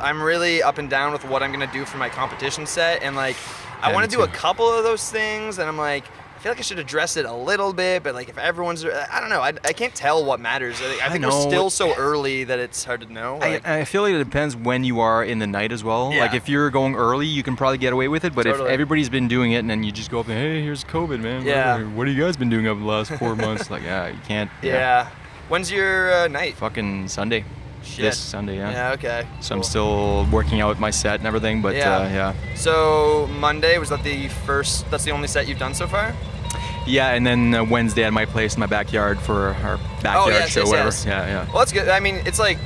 I'm really up and down with what I'm gonna do for my competition set, and like I Yeah, want me to do a too. couple of those things, and I'm like, I feel like I should address it a little bit, but like if everyone's, I don't know, I can't tell what matters. I think we're know. still so early that it's hard to know. Like, I feel like it depends when you are in the night as well. Yeah. Like if you're going early, you can probably get away with it. But Totally. if everybody's been doing it and then you just go up and, hey, here's COVID, man. Yeah. What have you guys been doing over the last 4 months? Like, yeah, you can't. yeah. When's your night? Fucking Sunday. Shit. This Sunday, yeah. Yeah. Okay. So I'm Cool. still working out my set and everything, but Yeah. yeah. So Monday, was that the first? That's the only set you've done so far? Yeah, and then Wednesday at my place in my backyard for our backyard yes, show, yes, whatever. yes. Yeah, yeah. Well, that's good. I mean, it's like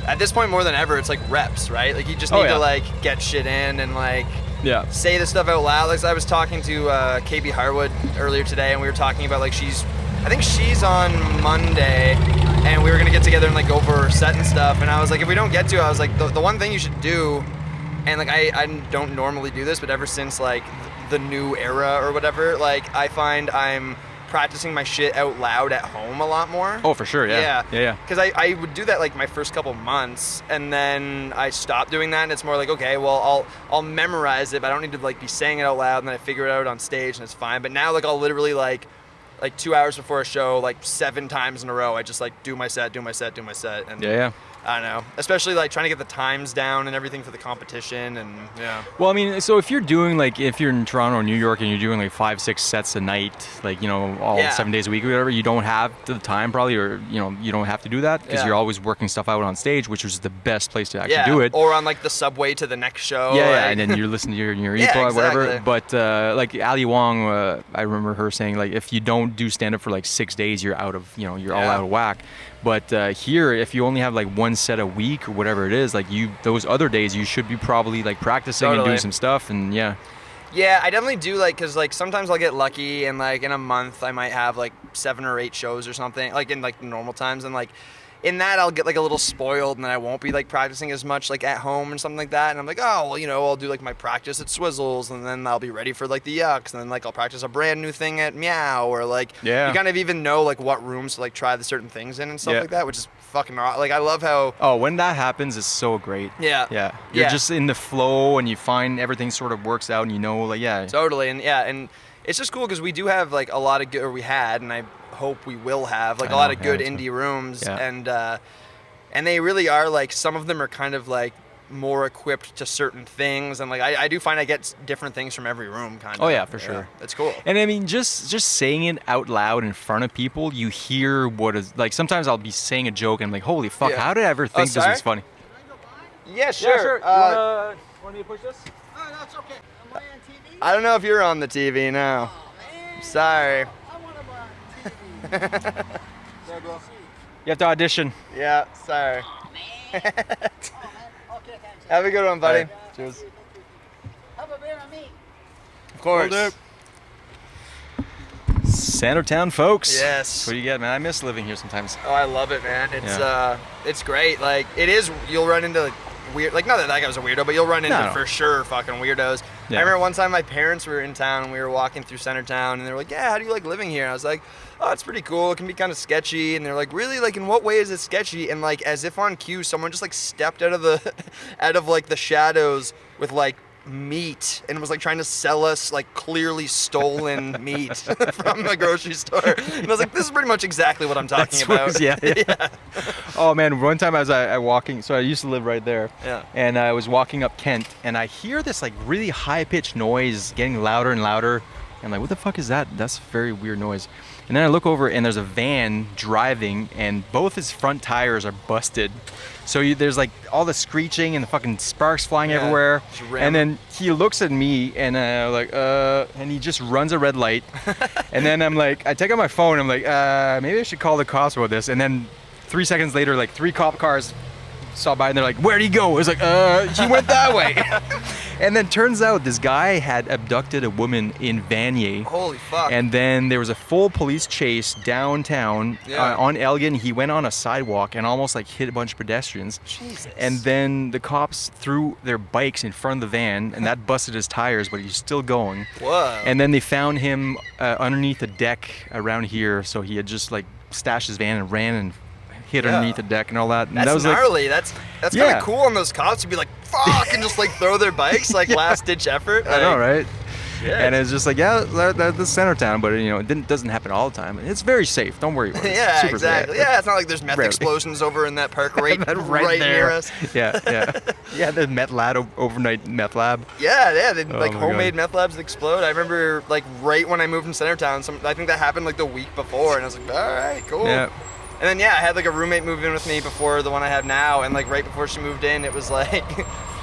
at this point more than ever, it's like reps, right? Like you just Oh, need yeah. to like get shit in and like Yeah. say the stuff out loud. Like I was talking to KB Harwood earlier today, and we were talking about like I think she's on Monday, and we were gonna get together and like go over her set and stuff. And I was like, if we don't get to, I was like, the one thing you should do, and like I don't normally do this, but ever since like the new era or whatever, like I find I'm practicing my shit out loud at home a lot more. Oh, for sure, yeah. Yeah. Because I would do that like my first couple months, and then I stopped doing that, and it's more like, okay, well I'll memorize it, but I don't need to like be saying it out loud, and then I figure it out on stage, and it's fine. But now like I'll literally like 2 hours before a show, like 7 times in a row, I just like do my set, and Yeah. I don't know, especially like trying to get the times down and everything for the competition, and yeah. Well, I mean, so if you're doing like, if you're in Toronto or New York and you're doing like 5-6 sets a night, like, you know, all Yeah. 7 days a week or whatever, you don't have the time probably, or, you know, you don't have to do that because Yeah. you're always working stuff out on stage, which is the best place to actually Yeah, do it. or on like the subway to the next show. Yeah, like- and then you're listening to your Yeah, earpod, whatever. exactly. But like Ali Wong, I remember her saying, like, if you don't do stand up for like 6 days, you're out of, you know, you're all Yeah. out of whack. But here, if you only have like one set a week or whatever it is, like those other days, you should be probably like practicing and Totally. doing some stuff, and yeah. Yeah, I definitely do, like, because like sometimes I'll get lucky, and like in a month I might have like 7 or 8 shows or something, like in like normal times, and like in that I'll get like a little spoiled, and then I won't be like practicing as much like at home and something like that, and I'm like, oh well, you know, I'll do like my practice at Swizzles, and then I'll be ready for like the Yucks, and then like I'll practice a brand new thing at Meow, or like Yeah. you kind of even know like what rooms to like try the certain things in and stuff Yeah. like that, which is fucking like I love how Oh, when that happens, it's so great. Yeah. Yeah. You're Yeah. just in the flow, and you find everything sort of works out, and you know, like, yeah. Totally, and yeah, and it's just cool because we do have like a lot of good, or we had, and I hope we will have like I a lot know, of good yeah, me too. indie rooms, Yeah. and they really are like, some of them are kind of like more equipped to certain things, and like I do find I get different things from every room, kind of. Oh, yeah, for sure. That's cool. And I mean, just saying it out loud in front of people, you hear what is, like, sometimes I'll be saying a joke and I'm like, holy fuck, Yeah. how did I ever think this sorry? was funny? Yeah, sure. Want me to push this? Oh, that's okay. Am I on TV? I don't know if you're on the TV now. Oh, man. Sorry. I want to be on TV. You have to audition. Yeah, sorry. Oh, man. Oh, man. Okay, thanks. Have a good one, buddy. Hey. Cheers. Have a beer on me. Of course. Will Centertown, folks. Yes. What do you get, man? I miss living here sometimes. Oh, I love it, man. It's Yeah. it's great. Like it is. You'll run into like weird. Like not that guy was a weirdo, but you'll run into No. for sure fucking weirdos. Yeah. I remember one time my parents were in town and we were walking through Centertown, and they were like, "Yeah, how do you like living here?" And I was like, "Oh, it's pretty cool. It can be kind of sketchy." And they're like, "Really? Like in what way is it sketchy?" And like as if on cue, someone just like stepped out of the out of like the shadows with like meat and was like trying to sell us like clearly stolen meat from a grocery store. And I was like, this is pretty much exactly what I'm talking about. Yeah. Oh man, one time I was walking, so I used to live right there. Yeah. And I was walking up Kent, and I hear this like really high-pitched noise getting louder and louder. And I'm like, what the fuck is that? That's a very weird noise. And then I look over, and there's a van driving, and both his front tires are busted. So there's like all the screeching and the fucking sparks flying everywhere. And then he looks at me, and and he just runs a red light. And then I'm like, I take out my phone. I'm like, maybe I should call the cops about this. And then 3 seconds later, like 3 cop cars saw by, and they're like, where'd he go? I was like, he went that way. And then turns out this guy had abducted a woman in Vanier. Holy fuck. And then there was a full police chase downtown on Elgin. He went on a sidewalk and almost like hit a bunch of pedestrians. Jesus. And then the cops threw their bikes in front of the van, and that busted his tires, but he's still going. Whoa. And then they found him underneath a deck around here, so he had just like stashed his van and ran and hit underneath the deck and all that. And that's that was gnarly. That's kind of cool on those cops to be like, fuck, and just like throw their bikes like last ditch effort. I know, right? Yeah. And it's just like, that's center town, but you know, it doesn't happen all the time. It's very safe. Don't worry about it. Yeah, Super exactly. safe. Yeah, it's not like there's meth explosions over in that park right right near us. Yeah, the meth lab, overnight meth lab. Yeah, they, like my homemade God. meth labs that explode. I remember like right when I moved in Centertown, I think that happened like the week before, and I was like, all right, cool. Yeah. And then I had like a roommate move in with me before the one I have now, and like right before she moved in, it was like,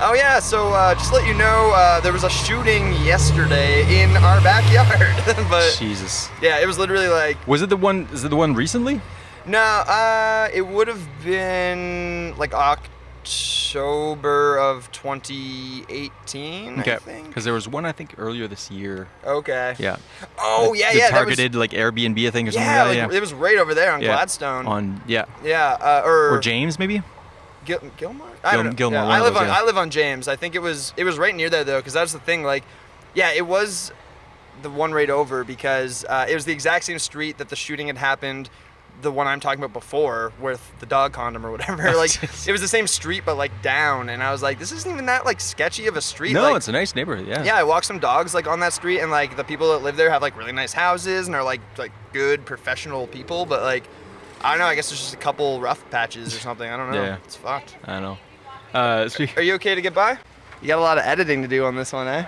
oh yeah, so just to let you know, there was a shooting yesterday in our backyard. But Jesus. yeah, it was literally like. Was it the one? Is it the one recently? No, it would have been like October of 2018. Okay. I think. Because there was one I think earlier this year. Okay. Yeah. Oh The yeah. targeted like Airbnb thing or something. Yeah, like that. like, it was right over there on Gladstone. Yeah, or or James maybe. Gilmore? I don't know. Gilmore, Yeah, one of those, I live on James. I think it was right near there though, because that's the thing. Like, yeah, it was the one right over because it was the exact same street that the shooting had happened. The one I'm talking about before with the dog condom or whatever. Like, it was the same street but like down, and I was like, this isn't even that like sketchy of a street. No, like, it's a nice neighborhood. Yeah. Yeah, I walked some dogs like on that street, and like the people that live there have like really nice houses and are like good professional people, but like I don't know, I guess there's just a couple rough patches or something. I don't know. Yeah. It's fucked. I know. Are you okay to get by? You got a lot of editing to do on this one, eh?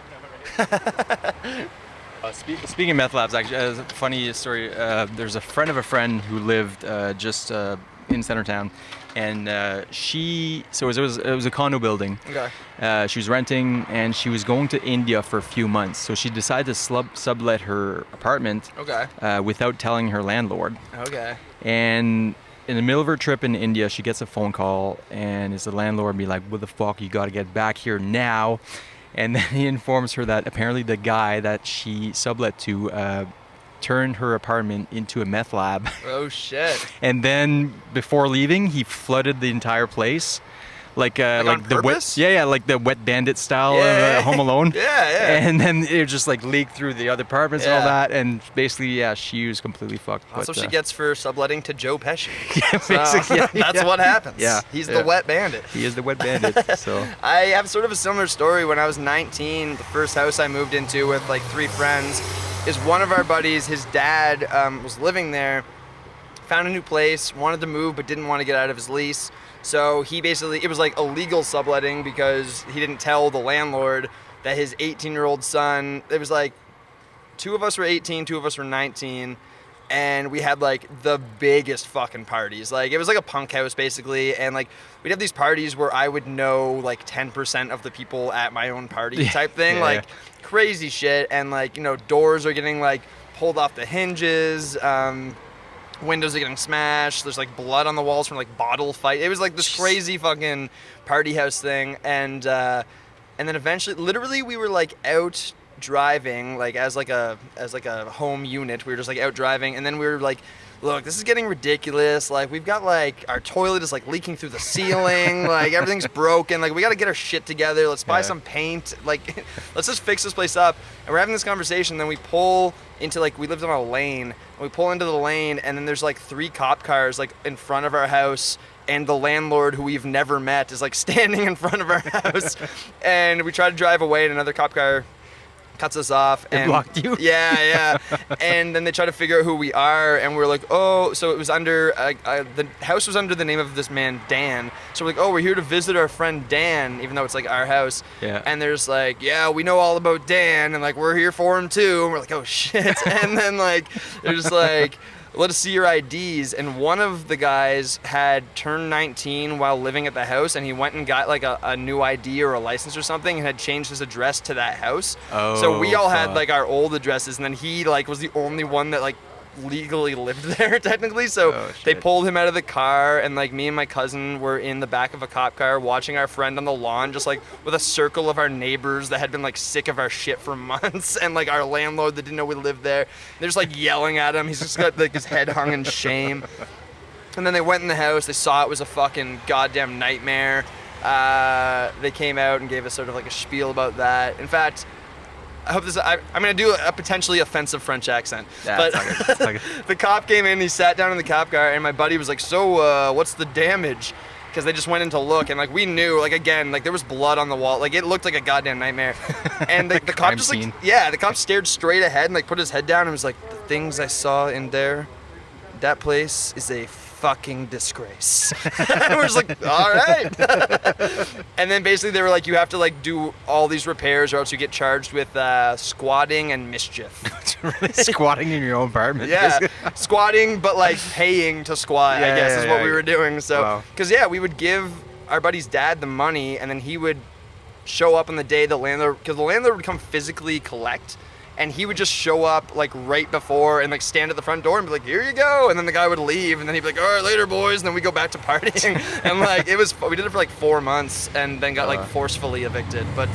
Speaking of meth labs, actually, a funny story. There's a friend of a friend who lived just in Centertown, and it was a condo building. Okay. She was renting, and she was going to India for a few months, so she decided to sublet her apartment. Okay. Without telling her landlord. Okay. And in the middle of her trip in India, she gets a phone call, and it's the landlord be like, "What the fuck? You got to get back here now." And then he informs her that apparently the guy that she sublet to turned her apartment into a meth lab. Oh shit. And then before leaving, he flooded the entire place. Like on the purpose? wet, like the Wet Bandit style Home Alone. Yeah. And then it just like leaked through the other apartments and all Yeah. that, and basically, she was completely fucked. That's what but, she gets for subletting to Joe Pesci. Yeah, basically, That's what happens. Yeah, He's yeah. the wet bandit. He is the Wet Bandit. So I have sort of a similar story. When I was 19, the first house I moved into with like 3 friends is one of our buddies. His dad was living there, found a new place, wanted to move, but didn't want to get out of his lease. So he basically, it was like illegal subletting because he didn't tell the landlord that his 18-year-old son, it was like 2 of us were 18, 2 of us were 19, and we had like the biggest fucking parties. Like it was like a punk house basically, and like we'd have these parties where I would know like 10% of the people at my own party type thing, like crazy shit. And like, you know, doors are getting like pulled off the hinges, windows are getting smashed, there's like blood on the walls from like bottle fight. It was like this crazy fucking party house thing. And then eventually, literally we were like out driving, like as like a home unit. We were just like out driving, and then we were like, look, this is getting ridiculous. Like we've got like our toilet is like leaking through the ceiling, like everything's broken, like we got to get our shit together. Let's buy some paint, like let's just fix this place up. And we're having this conversation, then we pull into like, we lived on a lane, and we pull into the lane, and then there's like 3 cop cars like in front of our house, and the landlord, who we've never met, is like standing in front of our house. And we try to drive away, and another cop car cuts us off. They And blocked you? Yeah. And then they try to figure out who we are, and we're like, oh, so it was under, the house was under the name of this man, Dan. So we're like, oh, we're here to visit our friend Dan, even though it's like our house. Yeah. And there's like, yeah, we know all about Dan, and like, we're here for him too. And we're like, oh shit. And then like, they're just like, let us see your IDs. And one of the guys had turned 19 while living at the house, and he went and got like a new ID or a license or something, and had changed his address to that house. So we all had fuck. like our old addresses, and then he like was the only one that like legally lived there technically. So they shit. pulled him out of the car, and like me and my cousin were in the back of a cop car watching our friend on the lawn, just like with a circle of our neighbors that had been like sick of our shit for months, and like our landlord that didn't know we lived there. They're just like yelling at him. He's just got like his head hung in shame. And then they went in the house, they saw it was a fucking goddamn nightmare. They came out and gave us sort of like a spiel about that. In fact, I hope this. I'm gonna do a potentially offensive French accent. Yeah, But it's not good. the cop came in, he sat down in the cop car, and my buddy was like, "So, what's the damage?" Because they just went in to look, and like we knew, like again, like there was blood on the wall, like it looked like a goddamn nightmare. And the cop Crime just scene. like, yeah, the cop stared straight ahead and like put his head down and was like, "The things I saw in there, that place is a fucking disgrace." And we're just like, all right. And then basically they were like, you have to like do all these repairs or else you get charged with squatting and mischief. Really squatting in your own apartment. Yeah, squatting, but like paying to squat, I Yeah, guess, yeah, is what yeah. we were doing. So, Wow. because yeah, we would give our buddy's dad the money, and then he would show up on the day the landlord, because the landlord would come physically collect, and he would just show up like right before and like stand at the front door and be like, "Here you go," and then the guy would leave, and then he'd be like, "All right, later, boys," and then we go back to partying. And like we did it for like 4 months, and then got like forcefully evicted. But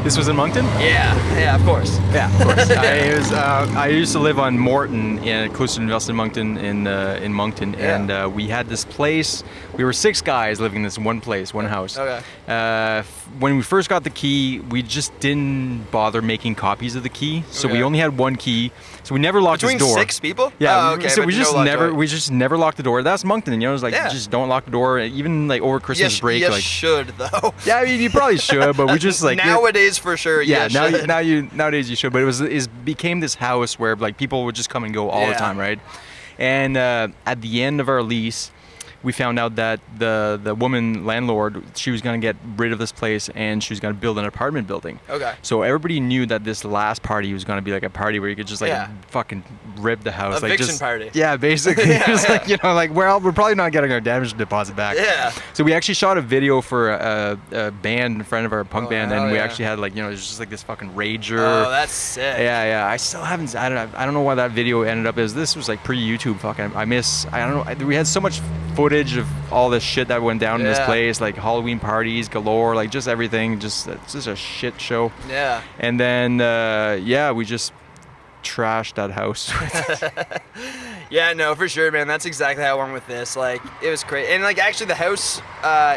This was in Moncton? yeah, of course. Yeah, of course. I used to live on Morton, close to Nelson Moncton in Moncton, Yeah. and we had this place. We were 6 guys living in this one place, one house. Okay. When we first got the key, we just didn't bother making copies of the key, so we Okay. only had one key. So we never locked Between his door. 6 people? Yeah, Oh, okay. so but we no just locked never door. we just never locked the door. That's Moncton, it was like Yeah. just don't lock the door, even like over Christmas break. You like should though. yeah, I mean, you probably should, but we just like Nowadays for sure. yeah, you now should. nowadays you should, but it became this house where like people would just come and go all the Yeah. time, right? And at the end of our lease, we found out that the woman landlord, she was gonna get rid of this place and she was gonna build an apartment building. Okay. So everybody knew that this last party was gonna be like a party where you could just like Yeah. fucking rip the house, like Eviction just party. Yeah, basically. Yeah, Just yeah. like, you know, like we're probably not getting our damage deposit back. Yeah. So we actually shot a video for a band, a friend of our punk Oh, band, hell and we yeah. actually had like, you know, it was just like this fucking rager. Oh, that's sick. Yeah. I still haven't. I don't know why that video ended up as. This was like pre-YouTube. Fucking. I don't know. We had so much footage of all this shit that went down in this Yeah. place, like Halloween parties galore, like just everything. It's just a shit show. Yeah. And then we just trashed that house. Yeah, no, for sure, man. That's exactly how I went with this. Like, it was crazy. And like, actually, the house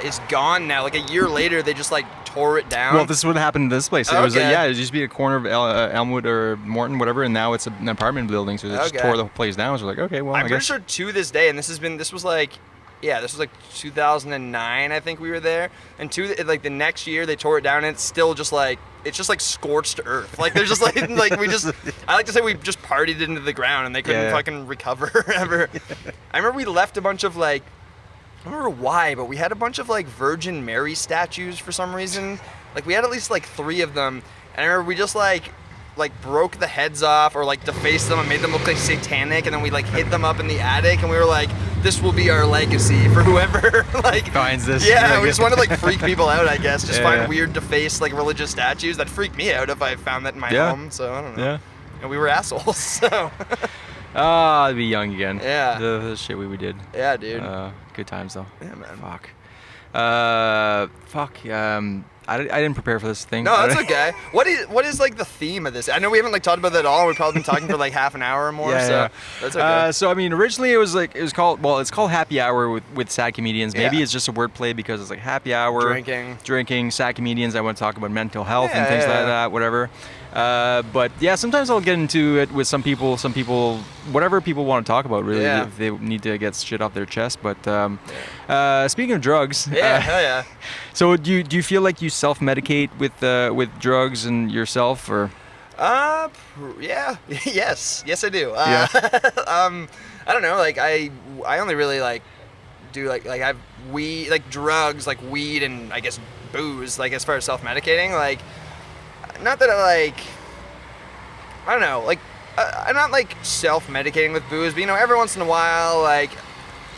is gone now. Like a year later, they just like tore it down. Well, this is what happened to this place. It was Okay. it used to be a corner of Elmwood or Morton, whatever, and now it's an apartment building. So they just Okay. tore the place down. So we're like, okay, well, I'm I pretty guess. sure to this day, and this was like 2009, I think we were there. And like the next year, they tore it down, and it's still just like scorched earth. Like there's just like I like to say we just partied it into the ground, and they couldn't Yeah. fucking recover ever. I remember we left a bunch of like, I don't remember why, but we had a bunch of like Virgin Mary statues for some reason. Like we had at least like 3 of them, and I remember we just like broke the heads off or like defaced them and made them look like satanic, and then we like hid them up in the attic, and we were like, this will be our legacy for whoever like Finds this. Yeah, Like, we just wanted to like freak people out, I guess. Just Yeah, find yeah. weird defaced like religious statues that freak me out if I found that in my Yeah. home. So I don't know. Yeah. And we were assholes. So I'd be young again. Yeah. The shit we did. yeah, dude. Good times though. Yeah, man. Fuck. I didn't prepare for this thing. No, that's okay. What is like the theme of this? I know we haven't like talked about that at all. We've probably been talking for like half an hour or more. Yeah, so yeah. that's okay. So I mean, originally it's called Happy Hour with sad comedians. Maybe Yeah. it's just a wordplay because it's like happy hour, Drinking, sad comedians. I want to talk about mental health and Yeah, things yeah, like yeah. that, whatever. But yeah, sometimes I'll get into it with some people, whatever people want to talk about, really, Yeah. if they need to get shit off their chest. But speaking of drugs, Yeah, hell yeah. so do you feel like you self-medicate with drugs and yourself, or? Yeah, yes I do. Yeah. I don't know, like I only really like do like I've weed, like drugs, like weed and I guess booze, like as far as self-medicating, like not that I don't know, like I'm not like self-medicating with booze, but you know, every once in a while, like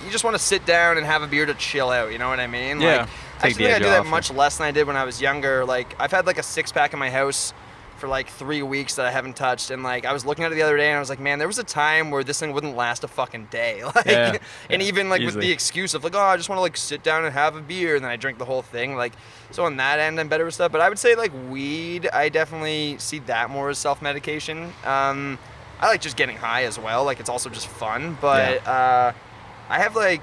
you just want to sit down and have a beer to chill out, you know what I mean? Yeah. Like, Take I actually the think I edge do that off. much less than I did when I was younger. Like I've had like a 6-pack in my house for like 3 weeks that I haven't touched, and like I was looking at it the other day and I was like, man, there was a time where this thing wouldn't last a fucking day. Like, Yeah, and yeah, even like with easily. the excuse of like, oh, I just want to like sit down and have a beer, and then I drink the whole thing. Like, so on that end, I'm better with stuff. But I would say like weed, I definitely see that more as self-medication. I like just getting high as well. Like it's also just fun. But I have like,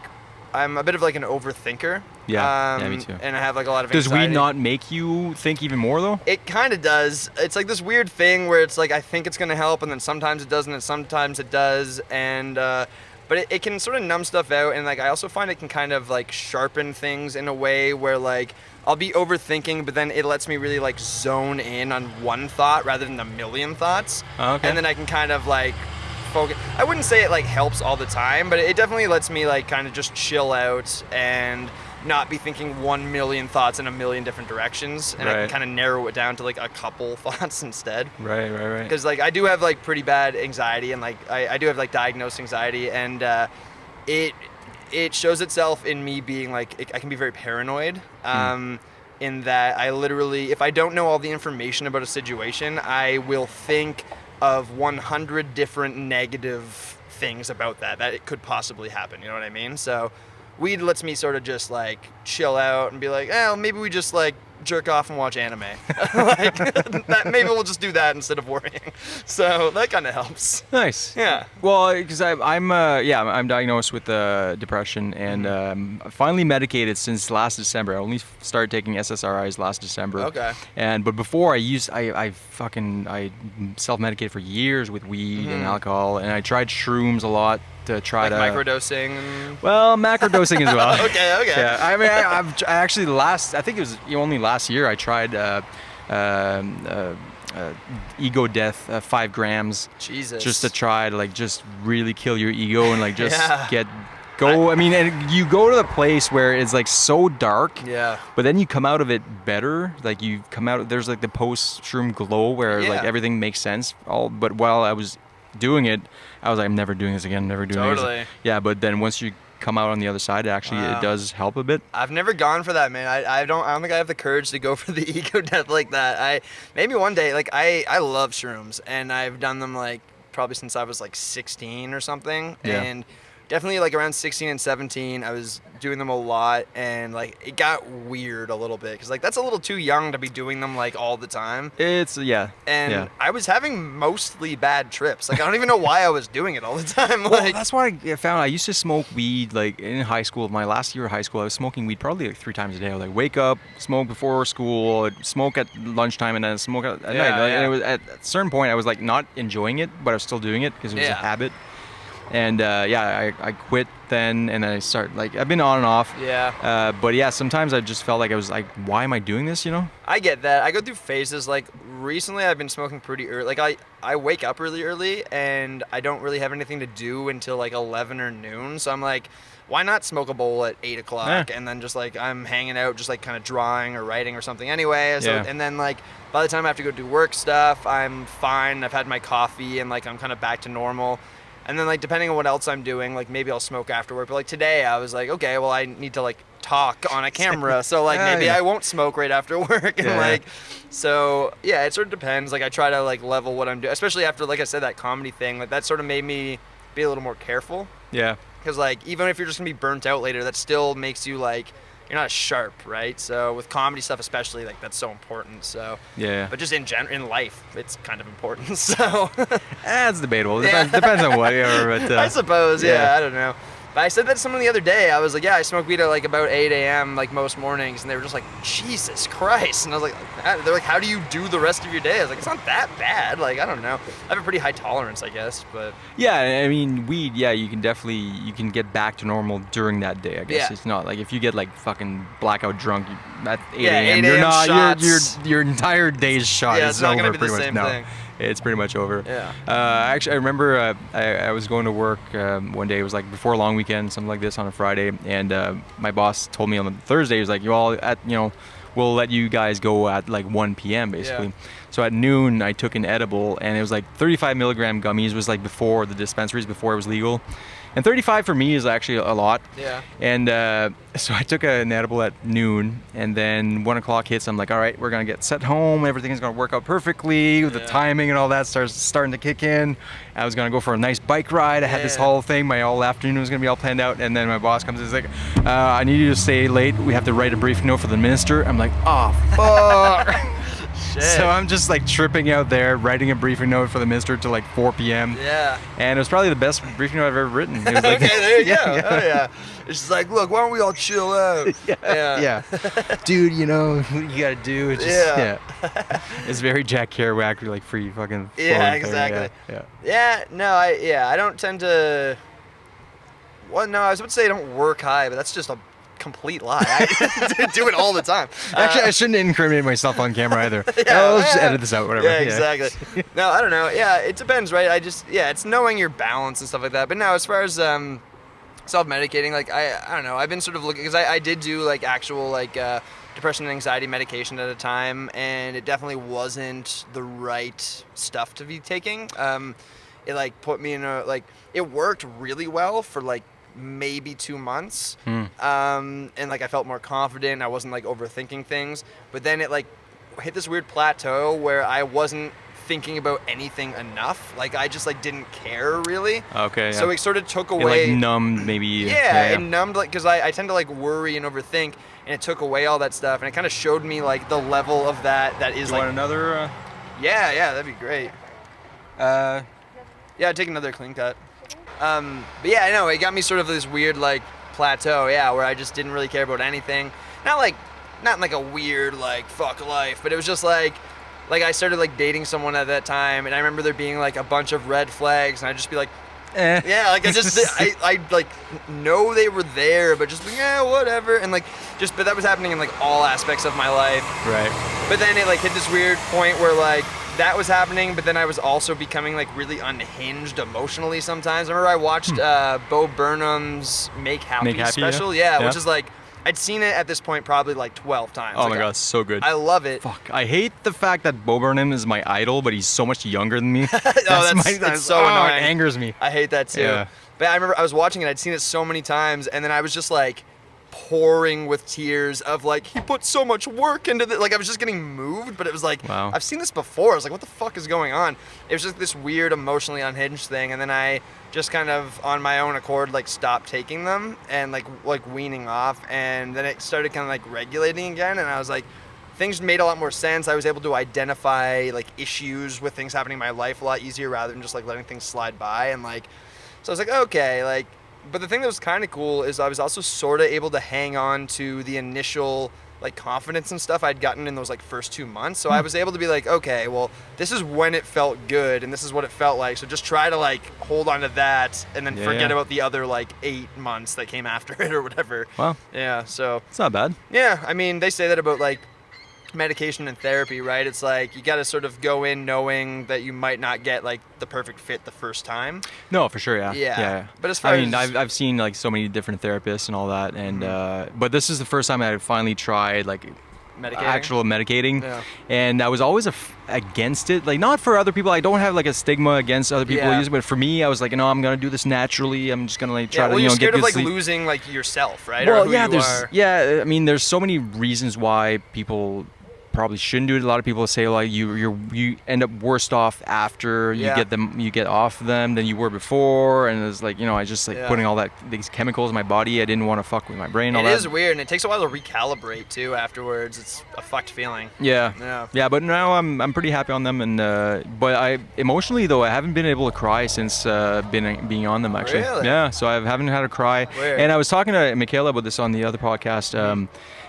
I'm a bit of like an overthinker. Yeah, me too. And I have like a lot of Does anxiety. weed not make you think even more though? It kind of does. It's like this weird thing where it's like I think it's gonna help, and then sometimes it doesn't, and sometimes it does, and but it can sort of numb stuff out, and like I also find it can kind of like sharpen things in a way where like I'll be overthinking, but then it lets me really like zone in on one thought rather than a million thoughts, Oh, okay. and then I can kind of like focus. I wouldn't say it like helps all the time, but it definitely lets me like kind of just chill out and not be thinking 1 million thoughts in a million different directions, and I can Right. kind of narrow it down to like a couple thoughts instead. Right. Because like I do have like pretty bad anxiety, and like I do have like diagnosed anxiety, and it shows itself in me being like I can be very paranoid. In that I literally, if I don't know all the information about a situation, I will think of 100 different negative things about that it could possibly happen. You know what I mean? So weed lets me sort of just like chill out and be like, well, maybe we just like jerk off and watch anime. Like that, maybe we'll just do that instead of worrying. So that kind of helps. Nice. Yeah. Well, because I'm diagnosed with depression, and Mm-hmm. finally medicated since last December. I only started taking SSRIs last December. Okay. But before I self-medicated for years with weed and alcohol, and I tried shrooms a lot to try Mm-hmm. Like to microdosing. And... Well, macrodosing as well. Okay. Yeah, I mean, I've actually I think it was only last year I tried ego death, 5 grams, Jesus. just to try to like just really kill your ego and like just Yeah. I mean, and you go to the place where it's like so dark. Yeah. But then you come out of it better. Like you come out, there's like the post shroom glow where like Yeah. everything makes sense. But while I was doing it, I was like, I'm never doing this again. Never doing this. Totally. Yeah, but then once you come out on the other side, actually, Wow. it does help a bit. I've never gone for that, man. I don't think I have the courage to go for the ego death like that. Maybe one day, like I love shrooms, and I've done them like probably since I was like 16 or something. Yeah. And definitely like around 16 and 17, I was doing them a lot, and like it got weird a little bit because like that's a little too young to be doing them like all the time. It's And I was having mostly bad trips. Like I don't even know why I was doing it all the time. Well, Like that's what I found. I used to smoke weed like in high school. My last year of high school, I was smoking weed probably like 3 times a day. I would like wake up, smoke before school, I'd smoke at lunchtime, and then smoke at night. Yeah. And it was at a certain point I was like not enjoying it, but I was still doing it because it was a Yeah. habit. And I quit then, and then I start like I've been on and off. Yeah. But yeah, sometimes I just felt like I was like, why am I doing this? You know? I get that. I go through phases. Like recently, I've been smoking pretty early. Like I wake up really early, and I don't really have anything to do until like 11 or noon. So I'm like, why not smoke a bowl at 8 o'clock, Yeah. and then just like I'm hanging out, just like kind of drawing or writing or something. Anyway, so, Yeah. and then like by the time I have to go do work stuff, I'm fine. I've had my coffee, and like I'm kind of back to normal. And then like depending on what else I'm doing, like maybe I'll smoke after work. But like today, I was like, okay, well I need to like talk on a camera, so like maybe Yeah. I won't smoke right after work. And Yeah. like, so yeah, it sort of depends. Like I try to like level what I'm doing, especially after like I said that comedy thing. Like that sort of made me be a little more careful, Yeah. because like even if you're just gonna be burnt out later, that still makes you like you're not as sharp, right? So with comedy stuff especially, like that's so important. So Yeah. but just in life, it's kind of important. So It's debatable. Yeah. Depends on whatever. But I suppose, yeah, yeah. I don't know. But I said that to someone the other day. I was like, yeah, I smoke weed at like about 8 a.m. like most mornings, and they were just like, Jesus Christ. And I was like, they're like, how do you do the rest of your day? I was like, it's not that bad. Like, I don't know. I have a pretty high tolerance, I guess, but. Yeah, I mean, weed, yeah, you can get back to normal during that day, I guess. Yeah. It's not like if you get like fucking blackout drunk at 8 Yeah, a.m., 8 you're a.m. not, shots. your entire day's shot Yeah, is it's not over gonna be the pretty same much. thing. No, it's pretty much over. Yeah. Actually, I remember I was going to work one day. It was like before a long weekend, something like this on a Friday, and my boss told me on the Thursday, he was like, we'll let you guys go at like 1 p.m. basically. Yeah. So at noon, I took an edible, and it was like 35 milligram gummies. Was like before the dispensaries, before it was legal. And 35 for me is actually a lot. Yeah. And so I took an edible at noon, and then 1 o'clock hits. I'm like, all right, we're gonna get set home. Everything's gonna work out perfectly. The timing and all that starting to kick in. I was gonna go for a nice bike ride. I had this whole thing. My whole afternoon was gonna be all planned out. And then my boss comes and is like, I need you to stay late. We have to write a briefing note for the minister. I'm like, oh fuck. Shit. So I'm just like tripping out there, writing a briefing note for the minister till like 4 p.m. Yeah. And it was probably the best briefing note I've ever written. It was like, Okay, there you go. Oh, yeah. It's just like, look, why don't we all chill out? yeah. Dude, you know what you gotta do. It's just, Yeah. It's very Jack Kerouac, like free fucking. Yeah, flowing thing. exactly. Yeah. Yeah, no, I don't tend to. Well, no, I was about to say I don't work high, but that's just a complete lie. I do it all the time. Actually, I shouldn't incriminate myself on camera either. Yeah, I'll just edit this out, whatever. Yeah, exactly. No, I don't know. Yeah, it depends, right? It's knowing your balance and stuff like that. But no, as far as self-medicating, like I don't know. I've been sort of looking because I did do like actual like depression and anxiety medication at a time, and it definitely wasn't the right stuff to be taking. It like put me in a like it worked really well for like maybe 2 months, and like I felt more confident. I wasn't like overthinking things, but then it like hit this weird plateau where I wasn't thinking about anything enough. Like I just like didn't care really. Okay. Yeah. So it sort of took It, away. like numbed maybe. Yeah, it numbed like because I tend to like worry and overthink, and it took away all that stuff, and it kind of showed me like the level of that is You like. want another? Yeah, that'd be great. Yeah, I'd take another clean cut. But yeah, I know it got me sort of this weird like plateau, where I just didn't really care about anything. Not in like a weird like fuck life, but it was just like I started like dating someone at that time, and I remember there being like a bunch of red flags, and I'd just be like, yeah, like I like know they were there, but just yeah, whatever, and like but that was happening in like all aspects of my life. Right. But then it like hit this weird point where like that was happening, but then I was also becoming like really unhinged emotionally sometimes. I remember I watched Bo Burnham's Make Happy special, yeah. which is like I'd seen it at this point probably like 12 times. Oh like, my god, so good. I love it. Fuck, I hate the fact that Bo Burnham is my idol, but he's so much younger than me. It's so annoying. It angers me. I hate that too. Yeah. But I remember I was watching it, I'd seen it so many times, and then I was just like pouring with tears of like he put so much work into this. Like I was just getting moved, but it was like Wow. I've seen this before. I was like, what the fuck is going on? It was just this weird emotionally unhinged thing, and then I just kind of on my own accord like stopped taking them and like weaning off, and then it started kind of like regulating again, and I was like things made a lot more sense. I was able to identify like issues with things happening in my life a lot easier rather than just like letting things slide by, and like so I was like, okay, like. But the thing that was kind of cool is I was also sort of able to hang on to the initial like confidence and stuff I'd gotten in those like first 2 months. So I was able to be like, okay, well, this is when it felt good and this is what it felt like. So just try to like hold on to that and then forget about the other like 8 months that came after it or whatever. Wow. Yeah, so. It's not bad. Yeah, I mean, they say that about like medication and therapy, right? It's like you got to sort of go in knowing that you might not get like the perfect fit the first time. No, for sure, yeah. Yeah. But as far I mean, as I've seen like so many different therapists and all that, and but this is the first time I finally tried like actual medicating, and I was always against it. Like not for other people. I don't have like a stigma against other people using it, but for me, I was like, I'm gonna do this naturally. I'm just gonna like try to you're get scared good of like sleep. losing like yourself, right? Well, or who yeah, you are. I mean, there's so many reasons why people probably shouldn't do it. A lot of people say like you end up worse off after you get off them than you were before, and it's like, I just like putting all these chemicals in my body. I didn't want to fuck with my brain. All It that. is weird, and it takes a while to recalibrate too. Afterwards, it's a fucked feeling. Yeah. But now I'm pretty happy on them, and but I emotionally though I haven't been able to cry since being on them actually. Really? Yeah. So I haven't had a cry. Weird. And I was talking to Michaela about this on the other podcast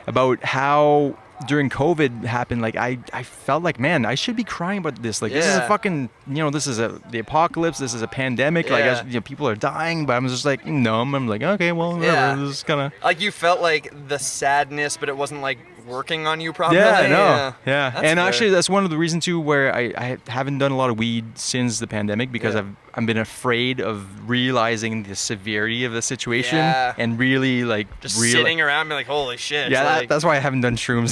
about how during COVID happened, like I felt like, man, I should be crying about this. Like this is a fucking, this is the apocalypse. This is a pandemic. Yeah. Like people are dying, but I'm just like numb. I'm like, okay, well, whatever. This is kind of like you felt like the sadness, but it wasn't like working on you properly. Yeah, I know. Yeah. That's And fair. actually, that's one of the reasons too where I haven't done a lot of weed since the pandemic, because I've been afraid of realizing the severity of the situation and really like just sitting around and be like, holy shit. Yeah, like, that's why I haven't done shrooms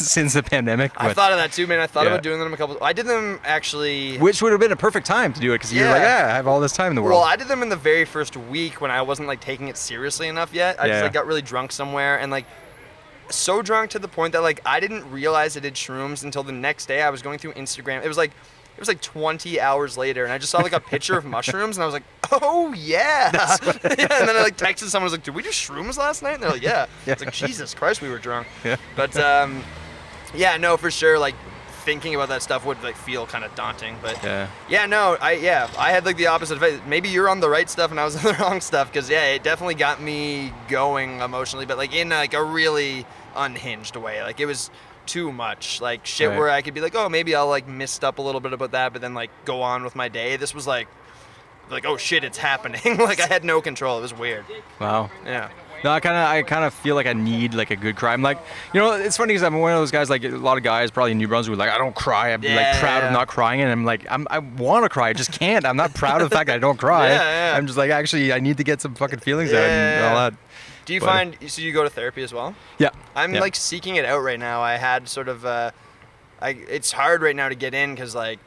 since the pandemic. I thought of that too, man. I thought Yeah. about doing them I did them actually. Which would have been a perfect time to do it, because you're like, I have all this time in the world. Well, I did them in the very first week when I wasn't like taking it seriously enough yet. I just like got really drunk somewhere and like so drunk to the point that like I didn't realize I did shrooms until the next day. I was going through Instagram. It was like 20 hours later, and I just saw like a picture of mushrooms, and I was like, oh yeah. And then I like texted someone, I was like, did we do shrooms last night? And they're like, yeah. I was like, Jesus Christ, we were drunk. Yeah. But yeah, no, for sure, like thinking about that stuff would like feel kind of daunting. But I had like the opposite effect. Maybe you're on the right stuff and I was on the wrong stuff, because it definitely got me going emotionally, but like in like a really unhinged way. Like it was too much, like shit where I could be like, oh, maybe I'll like missed up a little bit about that, but then like go on with my day. This was like oh shit, it's happening. Like I had no control. It was weird. Wow. Yeah. No, I kind of feel like I need like a good cry. I'm like, it's funny because I'm one of those guys, like a lot of guys probably in New Brunswick, like I don't cry. I'm like proud of not crying, and I'm like I want to cry, I just can't. I'm not proud of the fact that I don't cry. I'm just like, actually, I need to get some fucking feelings out and all that. Do you find, so you go to therapy as well? Yeah. I'm like seeking it out right now. I had sort of, it's hard right now to get in because like,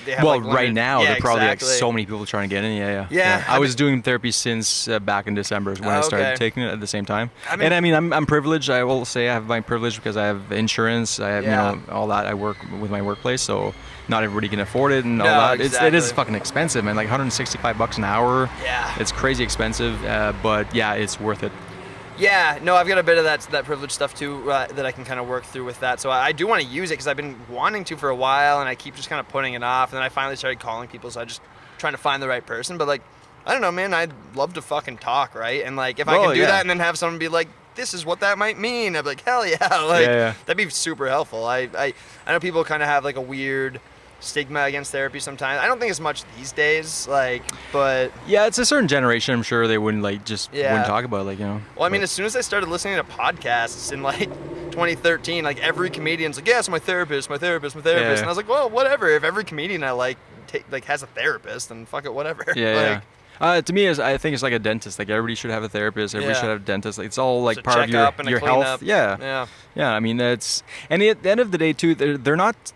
they have right now, there are probably like so many people trying to get in. Yeah. I was doing therapy since back in December is when I started taking it at the same time. And I mean, I'm privileged. I will say I have my privilege because I have insurance. I have, all that. I work with my workplace, so not everybody can afford it and all that. Exactly. It is fucking expensive, man. Like $165 an hour. Yeah. It's crazy expensive, but yeah, it's worth it. Yeah, no, I've got a bit of that privilege stuff too that I can kind of work through with that. So I do want to use it because I've been wanting to for a while, and I keep just kind of putting it off. And then I finally started calling people, so I just trying to find the right person. But like, I don't know, man, I'd love to fucking talk, right? And like, if I can do that and then have someone be like, this is what that might mean, I'd be like, hell yeah, like that'd be super helpful. I know people kind of have like a weird stigma against therapy sometimes. I don't think it's much these days, like, but yeah, it's a certain generation. I'm sure they wouldn't like wouldn't talk about it, like, Well, I mean, as soon as I started listening to podcasts in like 2013, like every comedian's like, yes, my therapist, and I was like, well, whatever. If every comedian I like has a therapist, then fuck it, whatever. To me, I think it's like a dentist. Like everybody should have a therapist. Everybody should have a dentist. Like, it's all like part of your health. Yeah. I mean, that's, and at the end of the day too, they're not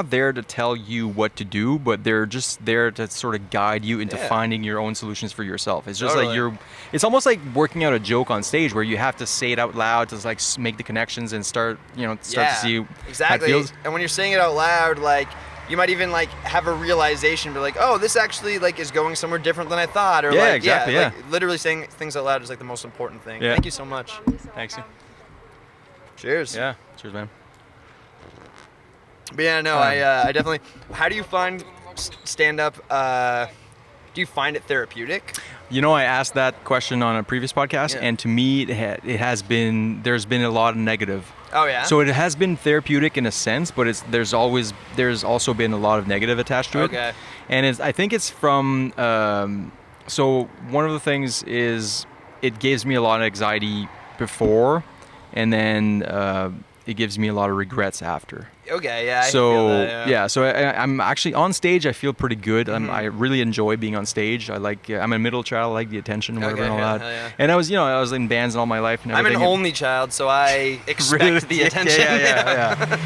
there to tell you what to do, but they're just there to sort of guide you into finding your own solutions for yourself. It's just like it's almost like working out a joke on stage where you have to say it out loud to like make the connections and start to see how it feels. And when you're saying it out loud, like, you might even like have a realization, be like, oh, this actually like is going somewhere different than I thought, or like literally saying things out loud is like the most important thing. Thank you so much. Thanks. Cheers. Yeah. Cheers, man. But yeah, no, I definitely. How do you find stand-up? Do you find it therapeutic? I asked that question on a previous podcast, and to me, there's been a lot of negative. Oh yeah. So it has been therapeutic in a sense, but there's also been a lot of negative attached to it. Okay. And I think it's from. So one of the things is it gives me a lot of anxiety before, and then it gives me a lot of regrets after. Okay, yeah. I So feel that, so I'm actually on stage. I feel pretty good. I really enjoy being on stage. I'm a middle child. I like the attention, whatever, and all that. Yeah. And I was in bands all my life and I'm everything. an only child, so I expect the attention. Yeah.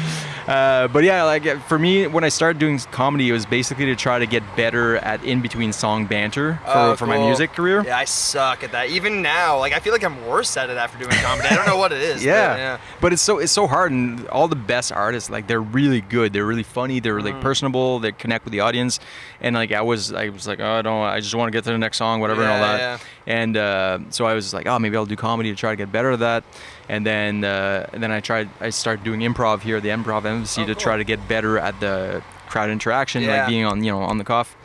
But yeah, like for me, when I started doing comedy, it was basically to try to get better at in-between song banter for my cool. music career. Yeah, I suck at that. Even now, like I feel like I'm worse at it after doing comedy. I don't know what it is. Yeah. But, But it's so hard, and all the best artists, like they're really good, they're really funny, they're like personable, they connect with the audience, and like I was like, oh, I just want to get to the next song, whatever, and all that. Yeah. And so I was like, oh, maybe I'll do comedy to try to get better at that. And then I started doing improv here at the Improv Embassy to try to get better at the crowd interaction, like being on the cuff.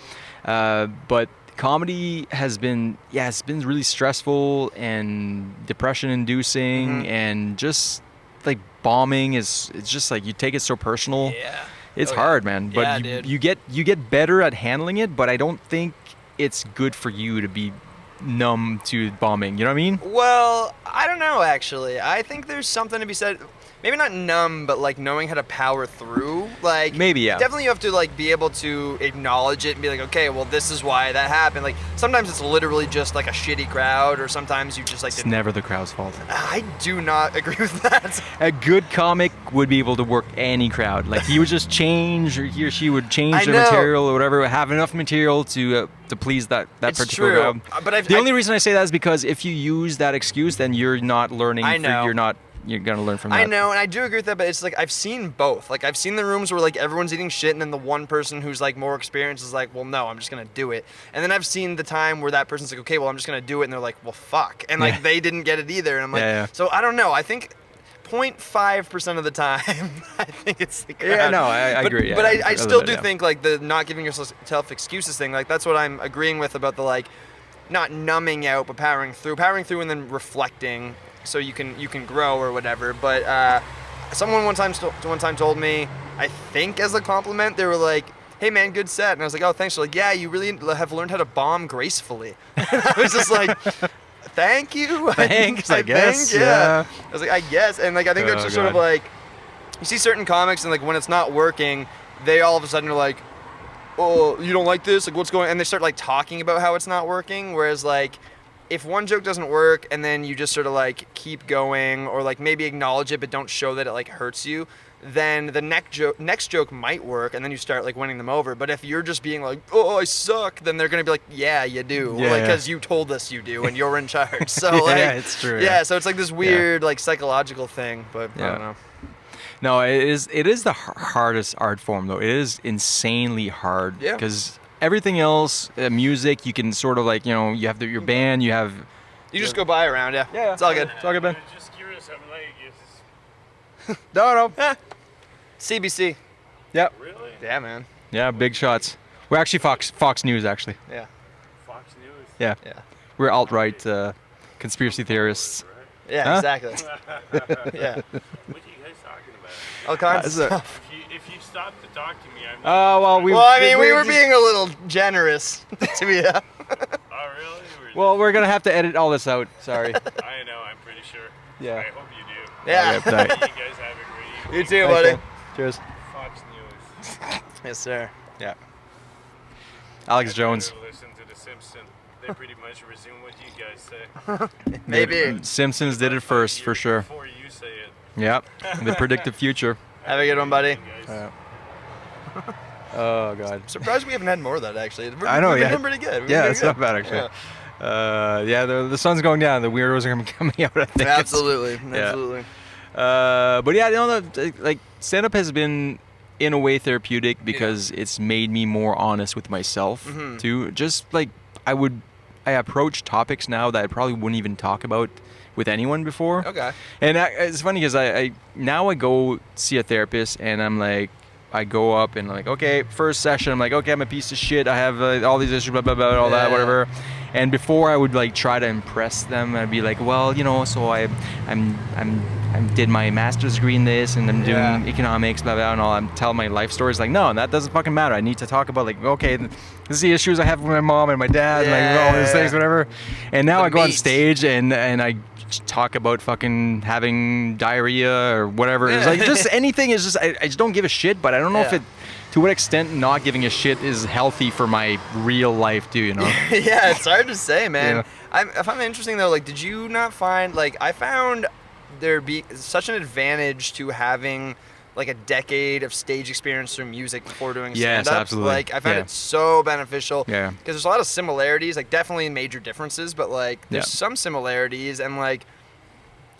But comedy has been it's been really stressful and depression inducing, and just like bombing it's just like you take it so personal. Yeah. It's hard, man. But Yeah, you get better at handling it, but I don't think it's good for you to be numb to bombing. You know what I mean? Well, I don't know actually. I think there's something to be said. Maybe not numb, but like knowing how to power through. Like Maybe, yeah. Definitely you have to like be able to acknowledge it and be like, okay, well this is why that happened. Like sometimes it's literally just like a shitty crowd, or sometimes you just like It's never the crowd's fault. I do not agree with that. A good comic would be able to work any crowd. Like he would just change, or he or she would change I their know. material or whatever, have enough material to please that It's particular true. crowd. But The only reason I say that is because if you use that excuse, then you're not learning. I know. You're gonna learn from that. I know, and I do agree with that, but it's like I've seen both. Like I've seen the rooms where like everyone's eating shit, and then the one person who's like more experienced is like, well, no, I'm just gonna do it. And then I've seen the time where that person's like, okay, well, I'm just gonna do it, and they're like, well, fuck, and like they didn't get it either, and I'm like, Yeah. so I don't know. I think 0.5% of the time, I think it's the crowd. Yeah, no, I agree. But Yeah, I a still little do bit, think like the not giving yourself excuses thing. Like that's what I'm agreeing with about the like not numbing out, but powering through, and then reflecting, so you can grow or whatever. But someone one time told me, I think as a compliment, they were like, "Hey man, good set," and I was like, "Oh, thanks." They're like, "Yeah, you really have learned how to bomb gracefully." And I was just like, "Thank you." Thanks, I guess. Yeah. Yeah. I was like, "I guess," and like I think that's Oh, just sort of God. like you see certain comics, and like when it's not working, they all of a sudden are like, oh, you don't like this? Like, what's going on? And they start, like, talking about how it's not working, whereas, like, if one joke doesn't work and then you just sort of, like, keep going or, like, maybe acknowledge it but don't show that it, like, hurts you, then the next joke might work, and then you start, like, winning them over. But if you're just being like, oh, I suck, then they're going to be like, yeah, you do. Yeah, like, yeah. because you told us you do and you're in charge. So, Yeah, like, it's true, Yeah, yeah. so it's, like, this weird, like, psychological thing, but I Yeah. don't know. No, it is the hardest art form though. It is insanely hard. Yeah. Because everything else, music, you can sort of like, you have your band, you have. You just go by around, yeah. Yeah, It's all good. It's all good, man. I'm just curious, I'm like, No. CBC. Yep. really? Yeah, man. Yeah, big shots. We're actually Fox News, actually. Yeah. Fox News? Yeah. Yeah. We're alt-right conspiracy theorists. Yeah, Huh? exactly. Yeah. What are you guys talking about? All kinds of so- stuff. If you stop to talk to me, I'm... Oh, well, Well, I mean, we were being a little generous, to be Oh, really? Well, we're going to have to edit all this out. Sorry. I know, I'm pretty sure. Yeah. I hope you do. Yeah. Okay, Hey, thanks. you guys have a great You evening. too, buddy. Cheers. Fox News. Yes, sir. Yeah. Alex Jones. Listen to The Simpsons. They pretty much resume what you guys say. Maybe. Simpsons did it first, for sure. Before you say it. Yep. They predict the future. Have a good one, buddy. Guys. Oh, God. Surprised we haven't had more of that, actually. I know, We've been yeah. doing pretty good. We've been Yeah, doing it's good. not bad, actually. Yeah, the sun's going down. The weirdos are going to be coming out, I think. Absolutely. Yeah. Absolutely. But yeah, like stand-up has been in a way therapeutic because it's made me more honest with myself Mm-hmm. too. Just like I approach topics now that I probably wouldn't even talk about with anyone before. Okay. And it's funny because I now I go see a therapist and I'm like, I go up and like, okay, first session, I'm like, okay, I'm a piece of shit. I have all these issues, blah, blah, blah, all that, Yeah. whatever. And before I would like try to impress them, I'd be like, well, so I did my master's degree in this and I'm doing Yeah. economics, blah, blah, and all. I'm telling my life stories. Like, no, that doesn't fucking matter. I need to talk about like, okay, this is the issues I have with my mom and my dad, and like all these things, whatever. And now The I go on meat. stage and I talk about fucking having diarrhea or whatever. It's like just anything is just I just don't give a shit, but I don't know if Yeah. it to what extent not giving a shit is healthy for my real life too, Yeah, it's hard to say, man. Yeah. I find it interesting though. Like, did you not find like I found there be such an advantage to having like a decade of stage experience through music before doing Yes, stand-up. absolutely. Like I found Yeah. it so beneficial. Yeah. Because there's a lot of similarities, like definitely major differences, but like there's Yeah. some similarities, and like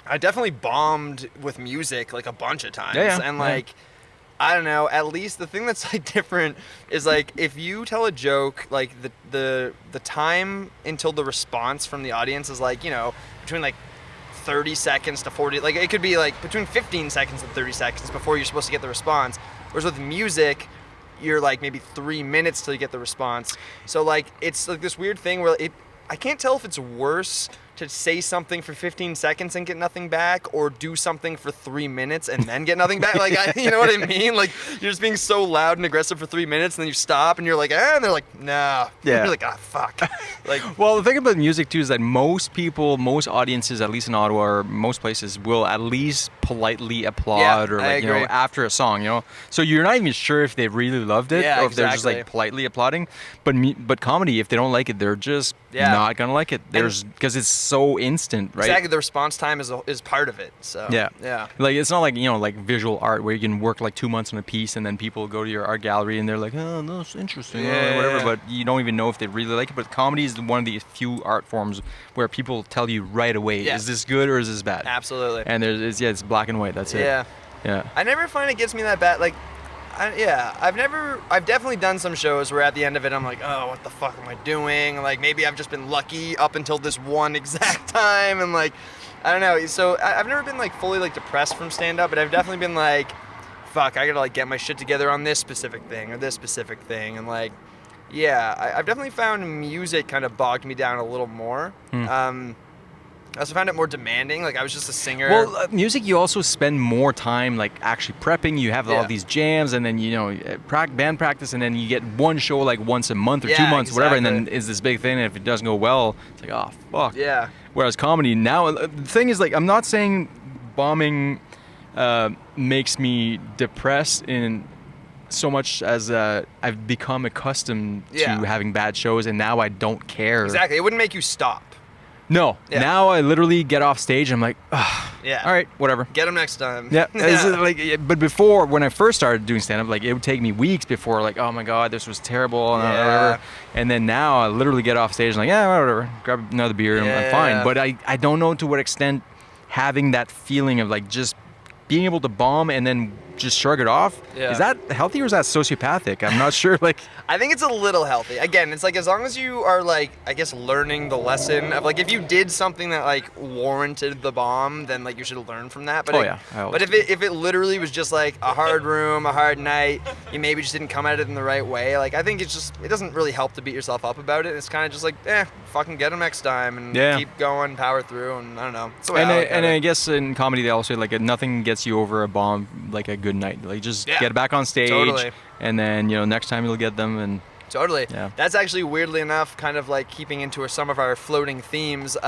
I definitely bombed with music like a bunch of times. Yeah, yeah, And yeah. like I don't know, at least the thing that's like different is like if you tell a joke, like the time until the response from the audience is like, you know, between like 30 seconds to 40, like it could be like between 15 seconds and 30 seconds before you're supposed to get the response. Whereas with music, you're like maybe 3 minutes till you get the response. So like it's like this weird thing where I can't tell if it's worse to say something for 15 seconds and get nothing back, or do something for 3 minutes and then get nothing back. Like, you know what I mean? Like, you're just being so loud and aggressive for 3 minutes, and then you stop, and you're like, and they're like, nah. Yeah. You're like, ah, fuck. Like, Well, the thing about music too is that most people, most audiences, at least in Ottawa or most places, will at least politely applaud, Yeah, or I like, you know, agree. after a song, you know. So you're not even sure if they really loved it, Yeah, or if they're just like exactly. politely applauding. But comedy, if they don't like it, they're just Yeah. not gonna like it. There's because it's so instant, right? exactly, the response time is part of it. So, Yeah. Yeah. Like it's not like, you know, like visual art where you can work like 2 months on a piece and then people go to your art gallery and they're like, oh, that's interesting, Yeah. or whatever. But you don't even know if they really like it. But comedy is one of the few art forms where people tell you right away, Yeah. is this good or is this bad? Absolutely. And it's black and white. That's it. Yeah. Yeah. I never find it gets me that bad. Like, I've definitely done some shows where at the end of it, I'm like, oh, what the fuck am I doing? Like, maybe I've just been lucky up until this one exact time, and like, I don't know. So I've never been like fully like depressed from stand up, but I've definitely been like, fuck, I gotta like get my shit together on this specific thing or this specific thing, and like, yeah, I've definitely found music kind of bogged me down a little more. I also found it more demanding. Like, I was just a singer. Well, music, you also spend more time like actually prepping. You have all Yeah. these jams, and then, you know, band practice, and then you get one show like once a month or 2 Yeah, months, whatever, and then exactly. is this big thing. And if it doesn't go well, it's like, oh fuck. Yeah. Whereas comedy now, the thing is, like, I'm not saying bombing makes me depressed in so much as I've become accustomed Yeah. to having bad shows, and now I don't care. Exactly. It wouldn't make you stop. No. Yeah. Now I literally get off stage and I'm like, ah, Yeah. all right, whatever. Get them next time. Yeah, it's like, but before, when I first started doing stand-up, like, it would take me weeks before, like, oh my god, this was terrible, and Yeah. whatever. And then now I literally get off stage and like, yeah, whatever, grab another beer, and I'm fine. Yeah. But I don't know to what extent having that feeling of like just being able to bomb and then just shrug it off, Yeah. is that healthy or is that sociopathic? I'm not sure. Like, I think it's a little healthy. Again, it's like as long as you are like, I guess, learning the lesson of like, if you did something that like warranted the bomb, then like you should learn from that. But Oh, it- yeah, I always But if it literally was just like a hard room, a hard night, you maybe just didn't come at it in the right way. Like, I think it doesn't really help to beat yourself up about it. It's kind of just like, fucking get them next time and Yeah. keep going, power through, and I don't know. It's the way and I look at I it. guess in comedy they also like nothing gets you over a bomb like a good night. Like, just Yeah. get back on stage, Totally. and then, you know, next time you'll get them. And Totally. Yeah. That's actually, weirdly enough, kind of like keeping into some of our floating themes. When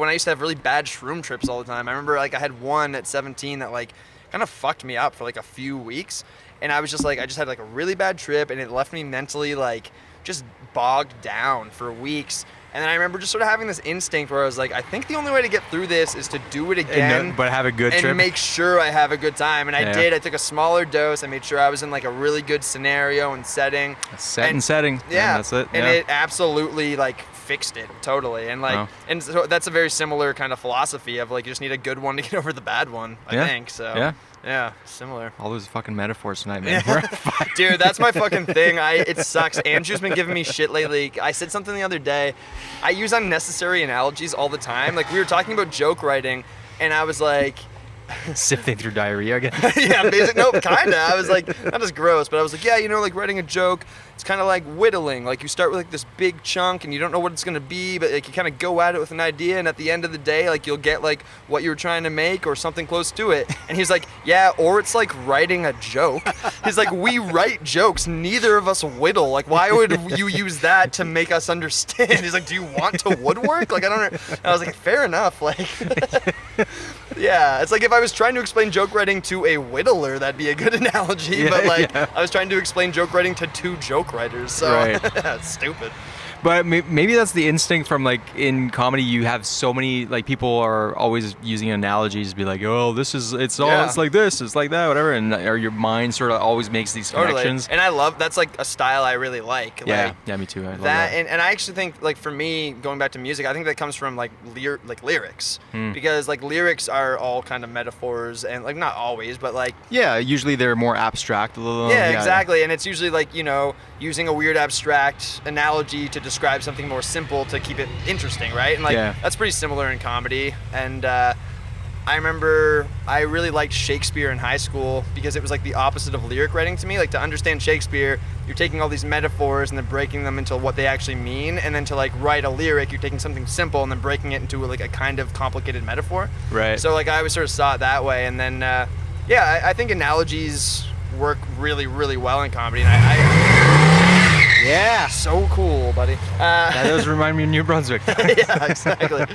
I used to have really bad shroom trips all the time, I remember like I had one at 17 that like kind of fucked me up for like a few weeks. And I was just like, I just had like a really bad trip, and it left me mentally like just bogged down for weeks. And then I remember just sort of having this instinct where I was like, I think the only way to get through this is to do it again. but have a good and trip. make sure I have a good time. And I Yeah. did. I took a smaller dose. I made sure I was in like a really good scenario and setting. Set and And- setting. Yeah, And that's it. And yeah. it absolutely like fixed it totally. And like, Wow. and so that's a very similar kind of philosophy of like, you just need a good one to get over the bad one. I Yeah. think so. Yeah. Yeah, similar. All those fucking metaphors tonight, man. We're on fire. Dude, that's my fucking thing. It sucks. Andrew's been giving me shit lately. I said something the other day. I use unnecessary analogies all the time. Like, we were talking about joke writing, and I was like, Sifting through diarrhea again. yeah, basically, nope, kinda. I was like, not as gross, but I was like, yeah, you know, like writing a joke, it's kind of like whittling. Like, you start with like this big chunk, and you don't know what it's gonna be, but like you kind of go at it with an idea, and at the end of the day, like you'll get like what you were trying to make or something close to it. And he's like, yeah, or it's like writing a joke. He's like, we write jokes, neither of us whittle. Like, why would you use that to make us understand? He's like, do you want to woodwork? Like, I don't know. And I was like, fair enough. Like. Yeah, it's like if I was trying to explain joke writing to a whittler, that'd be a good analogy. Yeah, but like, yeah. I was trying to explain joke writing to 2 joke writers, so Right. it's stupid. But maybe that's the instinct from like in comedy. You have so many like people are always using analogies to be like, oh, it's like this, it's like that, whatever, and or your mind sort of always makes these connections. And I love that's like a style I really like. Yeah, Like, yeah, me too. I love that, that. And I actually think like for me going back to music, I think that comes from like lyrics because like lyrics are all kind of metaphors and like not always, but like Yeah, usually they're more abstract. A little. yeah, exactly. And it's usually like, using a weird abstract analogy to describe something more simple to keep it interesting, right? And like that's pretty similar in comedy. And I remember I really liked Shakespeare in high school because it was like the opposite of lyric writing to me. Like to understand Shakespeare, you're taking all these metaphors and then breaking them into what they actually mean. And then to like write a lyric, you're taking something simple and then breaking it into like a kind of complicated metaphor. Right. So like I always sort of saw it that way. And then, I think analogies work really, really well in comedy. And yeah, so cool, buddy. That does remind me of New Brunswick. Yeah, exactly.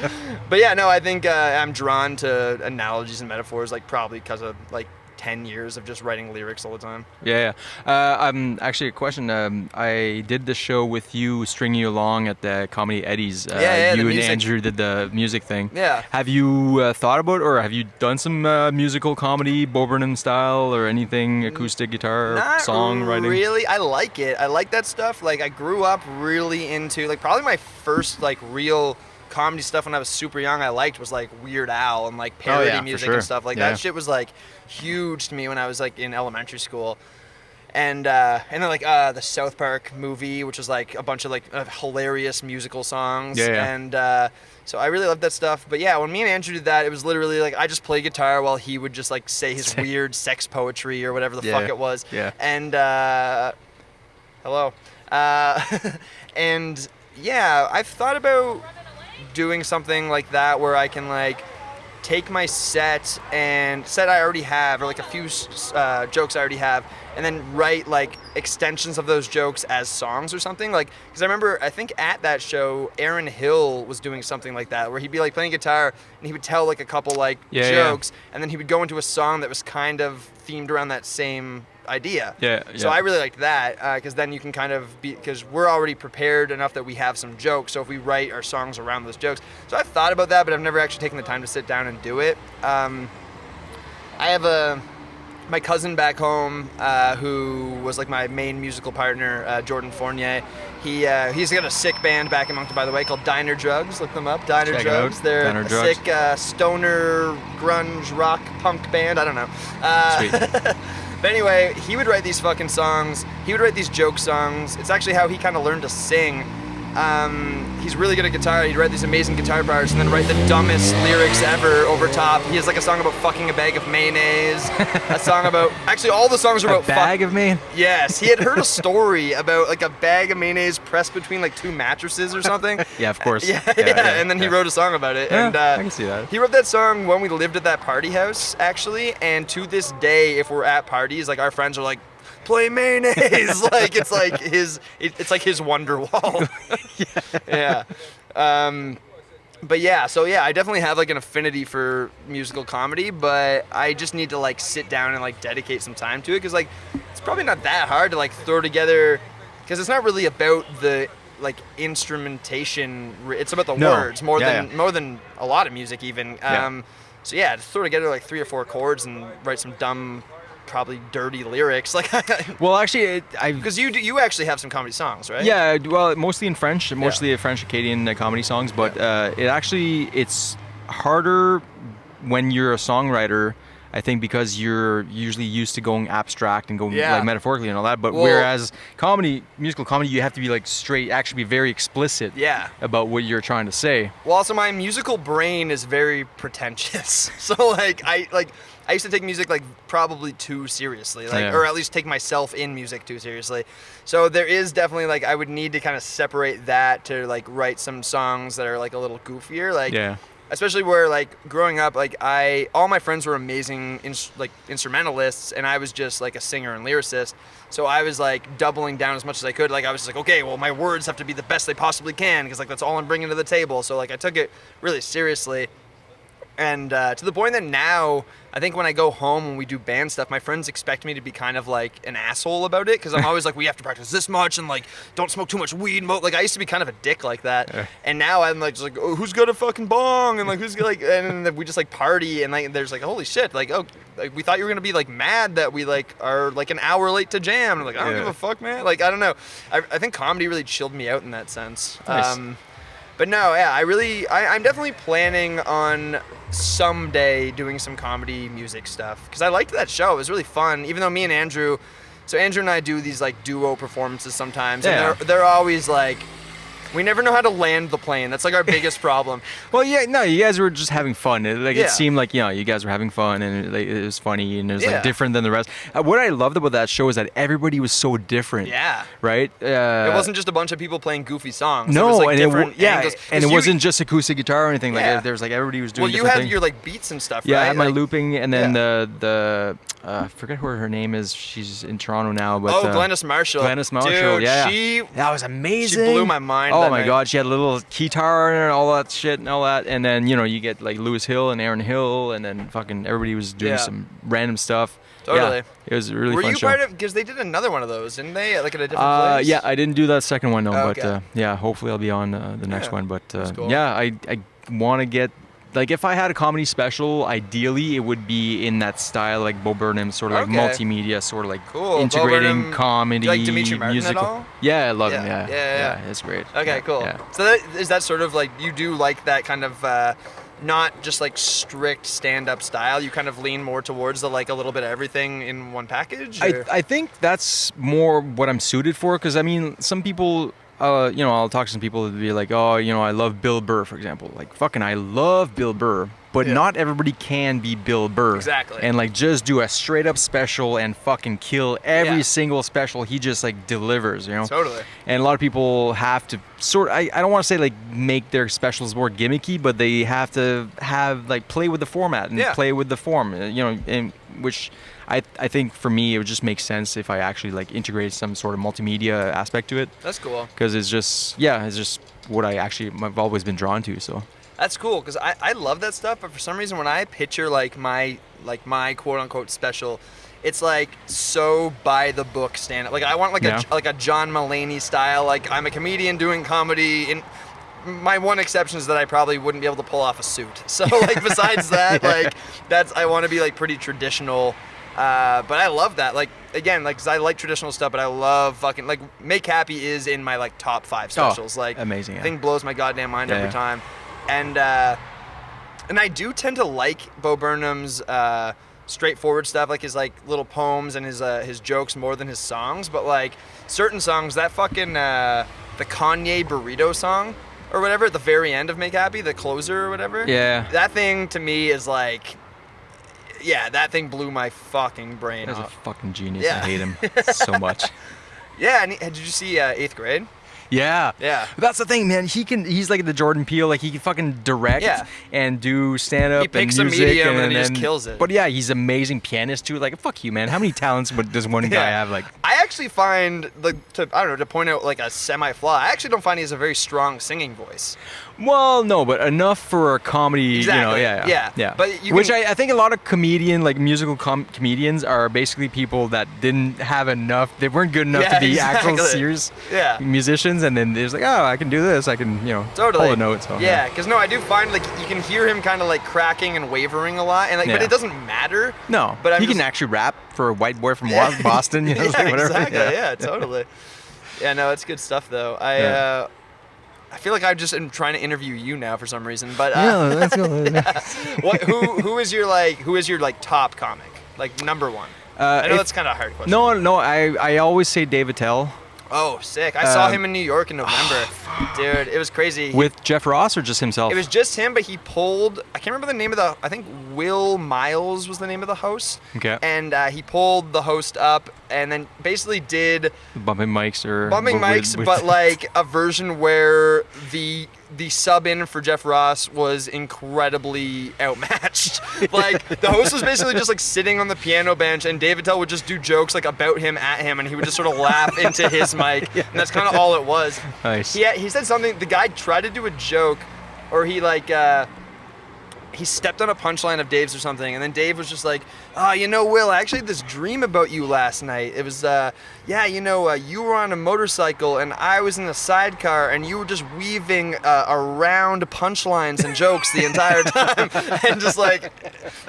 But yeah, no, I think I'm drawn to analogies and metaphors, like probably because of like 10 years of just writing lyrics all the time. Yeah. Actually, a question. I did the show with you, stringing you along at the Comedy Eddie's. The You and music. Andrew did the music thing. Yeah. Have you thought about, or have you done some musical comedy, Bo Burnham style, or anything, acoustic guitar, Not songwriting? really. I like it. I like that stuff. Like I grew up really into like probably my first like real comedy stuff when I was super young. I liked was like Weird Al and like parody for music sure. and stuff like Yeah. that. Shit was like huge to me when I was like in elementary school. And then like the South Park movie, which was like a bunch of like hilarious musical songs. Yeah. And so I really loved that stuff. But yeah, when me and Andrew did that, it was literally like I just played guitar while he would just like say his weird sex poetry or whatever the fuck it was. Yeah. And hello. And yeah, I've thought about doing something like that where I can like take my set I already have, or like a few jokes I already have, and then write like extensions of those jokes as songs or something. Like, because I remember, I think at that show, Aaron Hill was doing something like that, where he'd be like playing guitar and he would tell like a couple like jokes, and then he would go into a song that was kind of themed around that same idea. So I really liked that because then you can kind of because we're already prepared enough that we have some jokes, so if we write our songs around those jokes. So I've thought about that, but I've never actually taken the time to sit down and do it. I have my cousin back home who was like my main musical partner, Jordan Fournier. He's got a sick band back in Moncton, by the way, called Diner Drugs. Look them up, Diner Check it Drugs. out. They're Diner a Drugs. sick stoner grunge rock punk band. I don't know. Sweet. But anyway, he would write these fucking songs. He would write these joke songs. It's actually how he kind of learned to sing. He's really good at guitar. He'd write these amazing guitar parts and then write the dumbest lyrics ever over top. He has like a song about fucking a bag of mayonnaise. A song about... Actually, all the songs are about... A bag of mayonnaise? Yes. He had heard a story about like a bag of mayonnaise pressed between like 2 mattresses or something. Yeah, of course. Yeah. And then he wrote a song about it. Yeah, And I can see that. He wrote that song when we lived at that party house, actually. And to this day, if we're at parties, like our friends are like, play mayonnaise. Like it's like his Wonderwall. Yeah. But yeah, so yeah, I definitely have like an affinity for musical comedy, but I just need to like sit down and like dedicate some time to it because like it's probably not that hard to like throw together because it's not really about the like instrumentation. It's about the words more than a lot of music even. So yeah, just throw together like 3 or 4 chords and write some dumb, probably dirty lyrics. Like, well, actually, because you actually have some comedy songs, right? Yeah, well, mostly in French, mostly French Acadian comedy songs, but it's harder when you're a songwriter. I think because you're usually used to going abstract and going like metaphorically and all that, but whereas musical comedy, you have to be like straight, actually be very explicit about what you're trying to say. Well, also my musical brain is very pretentious. So like I used to take music like probably too seriously, like or at least take myself in music too seriously. So there is definitely like I would need to kind of separate that to like write some songs that are like a little goofier, like especially where like growing up, like all my friends were amazing instrumentalists, and I was just like a singer and lyricist. So I was like doubling down as much as I could. Like I was just like, okay, well my words have to be the best they possibly can because like that's all I'm bringing to the table. So like I took it really seriously. And to the point that now, I think when I go home and we do band stuff, my friends expect me to be kind of like an asshole about it because I'm always like, we have to practice this much and like don't smoke too much weed. Like I used to be kind of a dick like that, and now I'm like, just like, oh, who's got a fucking bong and like who's got, like, and then we just like party and like there's like holy shit, like oh, like we thought you were gonna be like mad that we like are like an hour late to jam. And I'm like I don't give a fuck, man. Like I don't know. I think comedy really chilled me out in that sense. Nice. But no, yeah, I'm definitely planning on someday doing some comedy music stuff because I liked that show. It was really fun, even though me and Andrew and I do these like duo performances sometimes, and they're always like, we never know how to land the plane. That's like our biggest problem. Well, yeah, no, you guys were just having fun. It seemed like, you guys were having fun, and it was funny, and it was like different than the rest. What I loved about that show is that everybody was so different. Yeah. Right? It wasn't just a bunch of people playing goofy songs. No, it was like and different angles. and it wasn't just acoustic guitar or anything. Like there was like everybody was doing. Well, you had your like beats and stuff. Yeah, right? I had my like, looping, and then the I forget who her name is. She's in Toronto now, but Glennis Marshall. Glennis Marshall, dude, that was amazing. She blew my mind. Oh my god, she had a little guitar and all that shit and all that, and then you get like Lewis Hill and Aaron Hill, and then fucking everybody was doing some random stuff. Totally. Yeah, it was a really Were fun you show. part of? Because they did another one of those, didn't they? Like at a different place. Yeah, I didn't do that second one though, Oh, but okay. yeah, hopefully I'll be on the next one. But cool. yeah, I want to get. Like, if I had a comedy special, ideally it would be in that style, like Bo Burnham, sort of like multimedia, sort of like integrating comedy, like Dimitri Martin musical. At all? Yeah, I love him. Yeah. Yeah, it's great. Okay, cool. Yeah. So is that sort of like you do like that kind of not just like strict stand-up style? You kind of lean more towards the like a little bit of everything in one package. I think that's more what I'm suited for, because I mean, some people. I'll talk to some people that be like, oh, I love Bill Burr, for example. Like, fucking, I love Bill Burr, but not everybody can be Bill Burr. Exactly. And like, just do a straight up special and fucking kill every single special. He just like delivers, Totally. And a lot of people have to I don't want to say like make their specials more gimmicky, but they have to have like play with the format and play with the form, and which I think for me it would just make sense if I actually like integrate some sort of multimedia aspect to it. That's cool. Because it's just what I've always been drawn to. So that's cool because I love that stuff, but for some reason when I picture like my quote unquote special, it's like so by the book stand up. Like I want like a John Mulaney style. Like I'm a comedian doing comedy. In my one exception is that I probably wouldn't be able to pull off a suit. So like besides that, like I want to be like pretty traditional. But I love that. Like again, like 'cause I like traditional stuff, but I love fucking like Make Happy is in my like top 5 specials. Like amazing. Thing blows my goddamn mind every time. And I do tend to like Bo Burnham's straightforward stuff, like his like little poems and his jokes more than his songs. But like certain songs, that fucking the Kanye burrito song or whatever at the very end of Make Happy, the closer or whatever. Yeah. That thing to me is like. Yeah, that thing blew my fucking brain He's a off. fucking genius. Yeah. I hate him so much. Yeah, and did you see 8th grade? Yeah. Yeah. That's the thing, man. He's like the Jordan Peele. Like, he can fucking direct and do stand-up He picks and a music. medium and he just kills it. But yeah, he's an amazing pianist too. Like, fuck you, man. How many talents does one guy have? Like, I actually find, to point out like a semi-flaw, I actually don't find he has a very strong singing voice. well, no, but enough for a comedy, Exactly. yeah. But Which I think a lot of musical comedians are basically people that didn't have enough, they weren't good enough to be actual serious musicians, and then they're just like, oh, I can do this, I can, totally hold a note. So, yeah, because I do find like you can hear him kind of like cracking and wavering a lot, and like, but it doesn't matter. No, but he can actually rap for a white boy from Boston, yeah, like whatever. Exactly. Yeah, totally. Yeah, no, it's good stuff though. I feel like I just am trying to interview you now for some reason, but let's go. who is your top comic, like number one? I know that's kind of a hard question. No, I always say David Tell. Oh, sick! I saw him in New York in November. Dude, it was crazy. With Jeff Ross or just himself? It was just him, but he pulled. I can't remember the name of I think Will Miles was the name of the host. Okay. And he pulled the host up, and then basically did bumping mics, but like a version where the sub in for Jeff Ross was incredibly outmatched. Like the host was basically just like sitting on the piano bench, and David Tell would just do jokes like about him at him, and he would just sort of laugh into his mic, and that's kind of all it was. Nice. He said something. The guy tried to do a joke, or he like he stepped on a punchline of Dave's or something, and then Dave was just like, "Oh, you know, Will, I actually had this dream about you last night. It was, you were on a motorcycle, and I was in a sidecar, and you were just weaving around punchlines and jokes the entire time." And just like,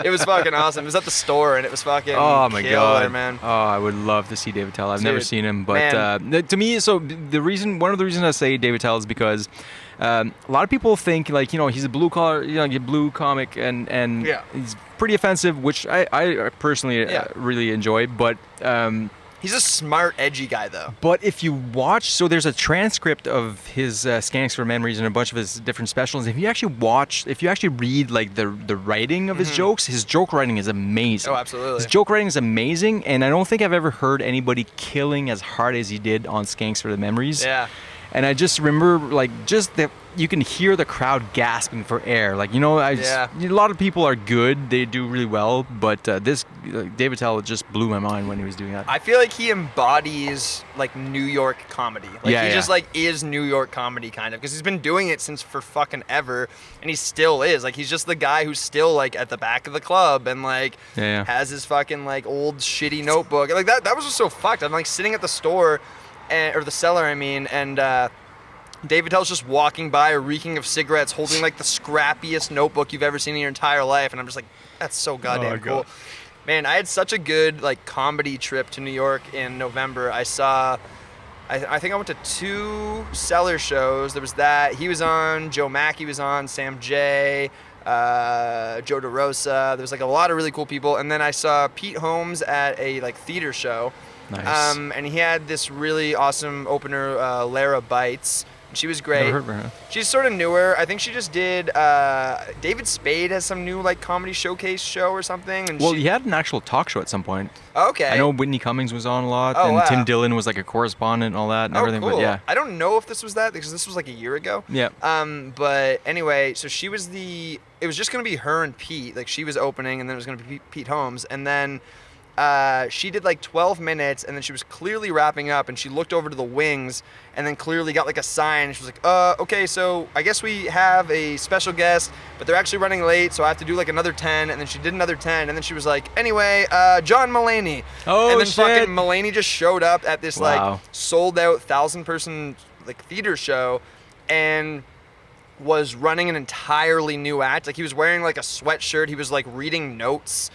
it was fucking awesome. It was at the store, and it was fucking Oh my killer, god, man. Oh, I would love to see David Tell. I've never Dude, seen him, but to me, so one of the reasons I say David Tell is because a lot of people think like, you know, he's a blue collar, you know, blue comic, and Yeah. he's pretty offensive, which I personally really enjoy, but. He's a smart, edgy guy, though. But if you watch, so there's a transcript of his Skanks for Memories and a bunch of his different specials. If you actually read like the writing of his jokes, his joke writing is amazing. Oh, absolutely. His joke writing is amazing, and I don't think I've ever heard anybody killing as hard as he did on Skanks for the Memories. Yeah. And I just remember, like, just that you can hear the crowd gasping for air. Like, you know, a lot of people are good; they do really well. But David Tell just blew my mind when he was doing that. I feel like he embodies like New York comedy. Like he just like is New York comedy kind of, because he's been doing it since for fucking ever, and he still is. Like he's just the guy who's still like at the back of the club and like has his fucking like old shitty notebook. Like that was just so fucked. I'm like sitting at the store, or the cellar, I mean, and David Tell's just walking by, reeking of cigarettes, holding like the scrappiest notebook you've ever seen in your entire life, and I'm just like, that's so goddamn cool. Man, I had such a good like comedy trip to New York in November. I think I went to 2 cellar shows. There was that. He was on, Joe Mackey was on, Sam J, Joe DeRosa. There was like a lot of really cool people. And then I saw Pete Holmes at a like theater show. Nice. And he had this really awesome opener, Lara Bites. She was great. Never heard of her. She's sort of newer. I think she just did. David Spade has some new like comedy showcase show or something. And Well, he had an actual talk show at some point. Okay. I know Whitney Cummings was on a lot, Oh, and wow. Tim Dillon was like a correspondent and all that and everything. Cool. But yeah. I don't know if this was that, because this was like a year ago. Yeah. But anyway, so she was it was just gonna be her and Pete. Like she was opening, and then it was gonna be Pete Holmes, and then she did like 12 minutes, and then she was clearly wrapping up, and she looked over to the wings, and then clearly got like a sign, and she was like, okay, so I guess we have a special guest, but they're actually running late, so I have to do like another 10, and then she did another 10, and then she was like, anyway, John Mulaney. Oh, and then shit. fucking Mulaney just showed up at this Wow. like sold out 1,000-person like theater show, and was running an entirely new act. Like he was wearing like a sweatshirt, he was like reading notes.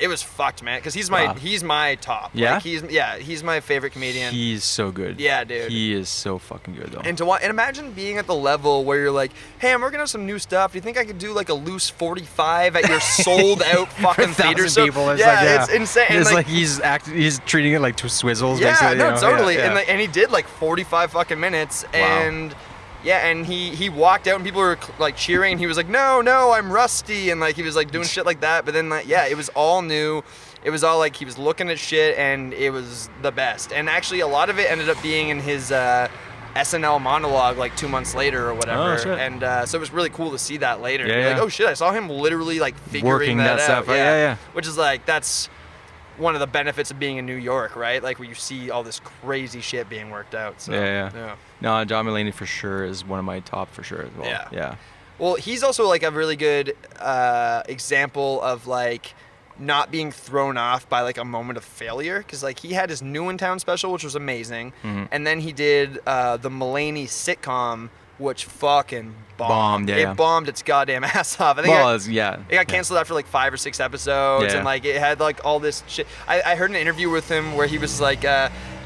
It was fucked, man, because he's my top. Yeah? Like, he's my favorite comedian. He's so good. Yeah, dude. He is so fucking good, though. And imagine being at the level where you're like, hey, I'm working on some new stuff. Do you think I could do like a loose 45 at your sold out fucking theater show? People, it's It's insane. It's And, like he's treating it like 2 swizzles. yeah, basically, no, you know? totally. Yeah, yeah. And he did like 45 fucking minutes, and yeah, and he walked out, and people were like cheering, and he was like, no, I'm rusty, and like he was like doing shit like that. But then like, yeah, it was all new. It was all like he was looking at shit, and it was the best. And actually, a lot of it ended up being in his SNL monologue like 2 months later or whatever. Oh, shit. And so it was really cool to see that later. Yeah, You're yeah. like, oh shit, I saw him literally like figuring Working that out. stuff. Yeah. Which is like, that's one of the benefits of being in New York, right? Like where you see all this crazy shit being worked out. So, Yeah. No, John Mulaney for sure is one of my top for sure as well. Yeah. Well, he's also like a really good example of like not being thrown off by like a moment of failure, because like he had his New in Town special, which was amazing, and then he did the Mulaney sitcom, which fucking bombed. It bombed its goddamn ass off. I think it got canceled after like 5 or 6 episodes, and like it had like all this shit. I heard an interview with him where he was like,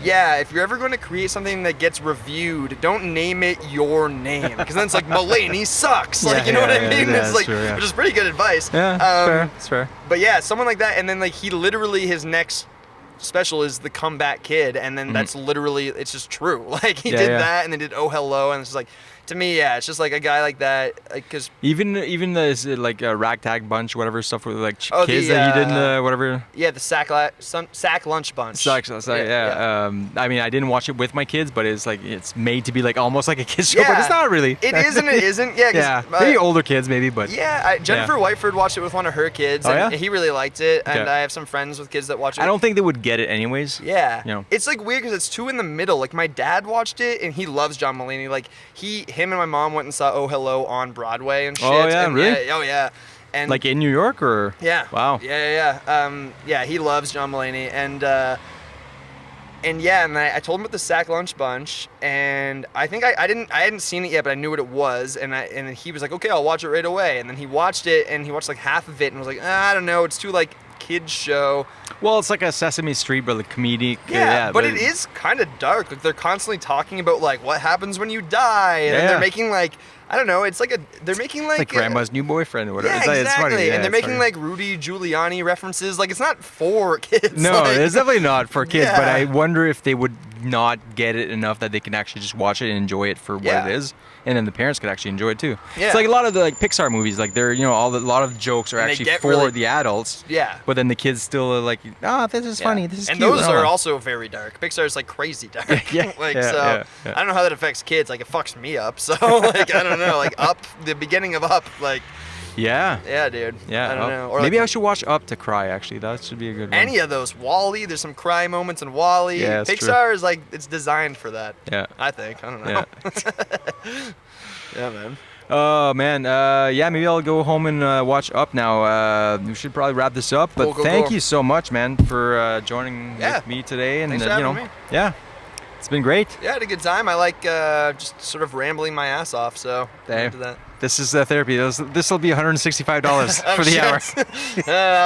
yeah, if you're ever going to create something that gets reviewed, don't name it your name, because then it's like Mulaney sucks. Like, you know what I mean? It's like, true, which is pretty good advice. Yeah, it's fair. But yeah, someone like that, and then like he literally, his next special is the Comeback Kid, and then that's literally, it's just true. Like he did that, and then did Oh Hello, and it's just like, to me, yeah, it's just like a guy like that, because even the like Ragtag Bunch, whatever stuff with like kids that he did in the whatever. Yeah, the Sack Lunch Bunch. Yeah. I mean, I didn't watch it with my kids, but it's like it's made to be like almost like a kids show, but Yeah. it's not really. It is and it isn't. Yeah. Yeah, maybe older kids, maybe, but Yeah, Jennifer Whiteford watched it with one of her kids, and yeah? he really liked it. And Okay. I have some friends with kids that watch it. I don't think they would get it anyways. Yeah, You know. it's like weird because it's too in the middle. Like my dad watched it, and he loves John Mulaney. Like him and my mom went and saw Oh Hello on Broadway and shit. Oh, yeah? and Really? Yeah, oh yeah. And Like in New York or? yeah. Wow. Yeah, he loves John Mulaney, and I told him about the Sack Lunch Bunch, and I think I hadn't seen it yet, but I knew what it was, and then he was like, okay, I'll watch it right away, and then he watched it, and he watched like half of it, and was like, I don't know, it's too like kids show. Well, it's like a Sesame Street, but like comedic. But it is kind of dark. Like they're constantly talking about like what happens when you die, and then they're making like, I don't know, it's like they're making like grandma's new boyfriend or whatever. Yeah, It's like, exactly. It's funny. Yeah, and they're it's making funny. like Rudy Giuliani references. Like it's not for kids. No, like, it's definitely not for kids, but Yeah. I wonder if they would not get it enough that they can actually just watch it and enjoy it for what Yeah. it is. And then the parents could actually enjoy it too. Yeah. It's like a lot of the like Pixar movies, like they're, a lot of jokes are And they actually get for really- the adults. Yeah. But then the kids still are like, this is Yeah. funny, this is and cute. those all are that. also very dark. Pixar's like crazy dark. Yeah, like yeah, so yeah. I don't know how that affects kids. Like it fucks me up. So like I don't know. Like Up, the beginning of Up, like Yeah. yeah, dude. Yeah. I don't Up. know. Or Maybe like, I should watch Up to cry, actually. That should be a good one. any of those. Wall-E, there's some cry moments in Wall-E. Yeah, that's Pixar is like it's designed for that. Yeah. I think. I don't know. Yeah. Yeah, man. Oh man, maybe I'll go home and watch Up now. We should probably wrap this up, but Cool, thank cool. you so much, man, for joining Yeah. with me today. And Thanks for having me. yeah, it's been great. Yeah, I had a good time. I like just sort of rambling my ass off. So I'm Hey, into that. this is therapy. This will be $165 Oh, for the shit. hour.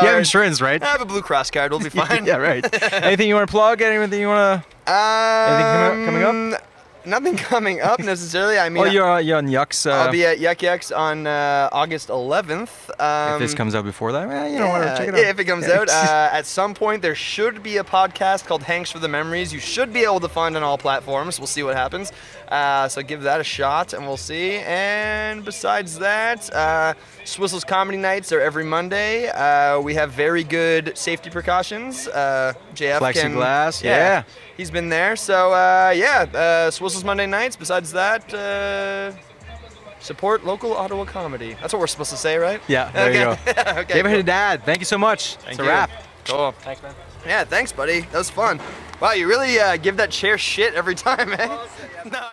You have insurance, right? I have a Blue Cross card. We'll be fine. Yeah, right. Anything you want to plug? Anything you want to? Anything coming up? Nothing coming up necessarily. I mean, Oh, you're on Yucks. I'll be at Yuck Yucks on August 11th. If this comes out before that, whatever. Check it out. If it comes out, at some point there should be a podcast called Hanks for the Memories. You should be able to find on all platforms. We'll see what happens. So give that a shot, and we'll see. And besides that, Swissels Comedy Nights are every Monday. We have very good safety precautions. JF Plexiglass, yeah. He's been there. So Swissels Monday nights. Besides that, support local Ottawa comedy. That's what we're supposed to say, right? Yeah, there you go. Okay, David cool. Haddad, thank you so much. Thank It's a you. wrap. Cool. Thanks, man. Yeah, thanks, buddy. That was fun. Wow, you really give that chair shit every time, man. No.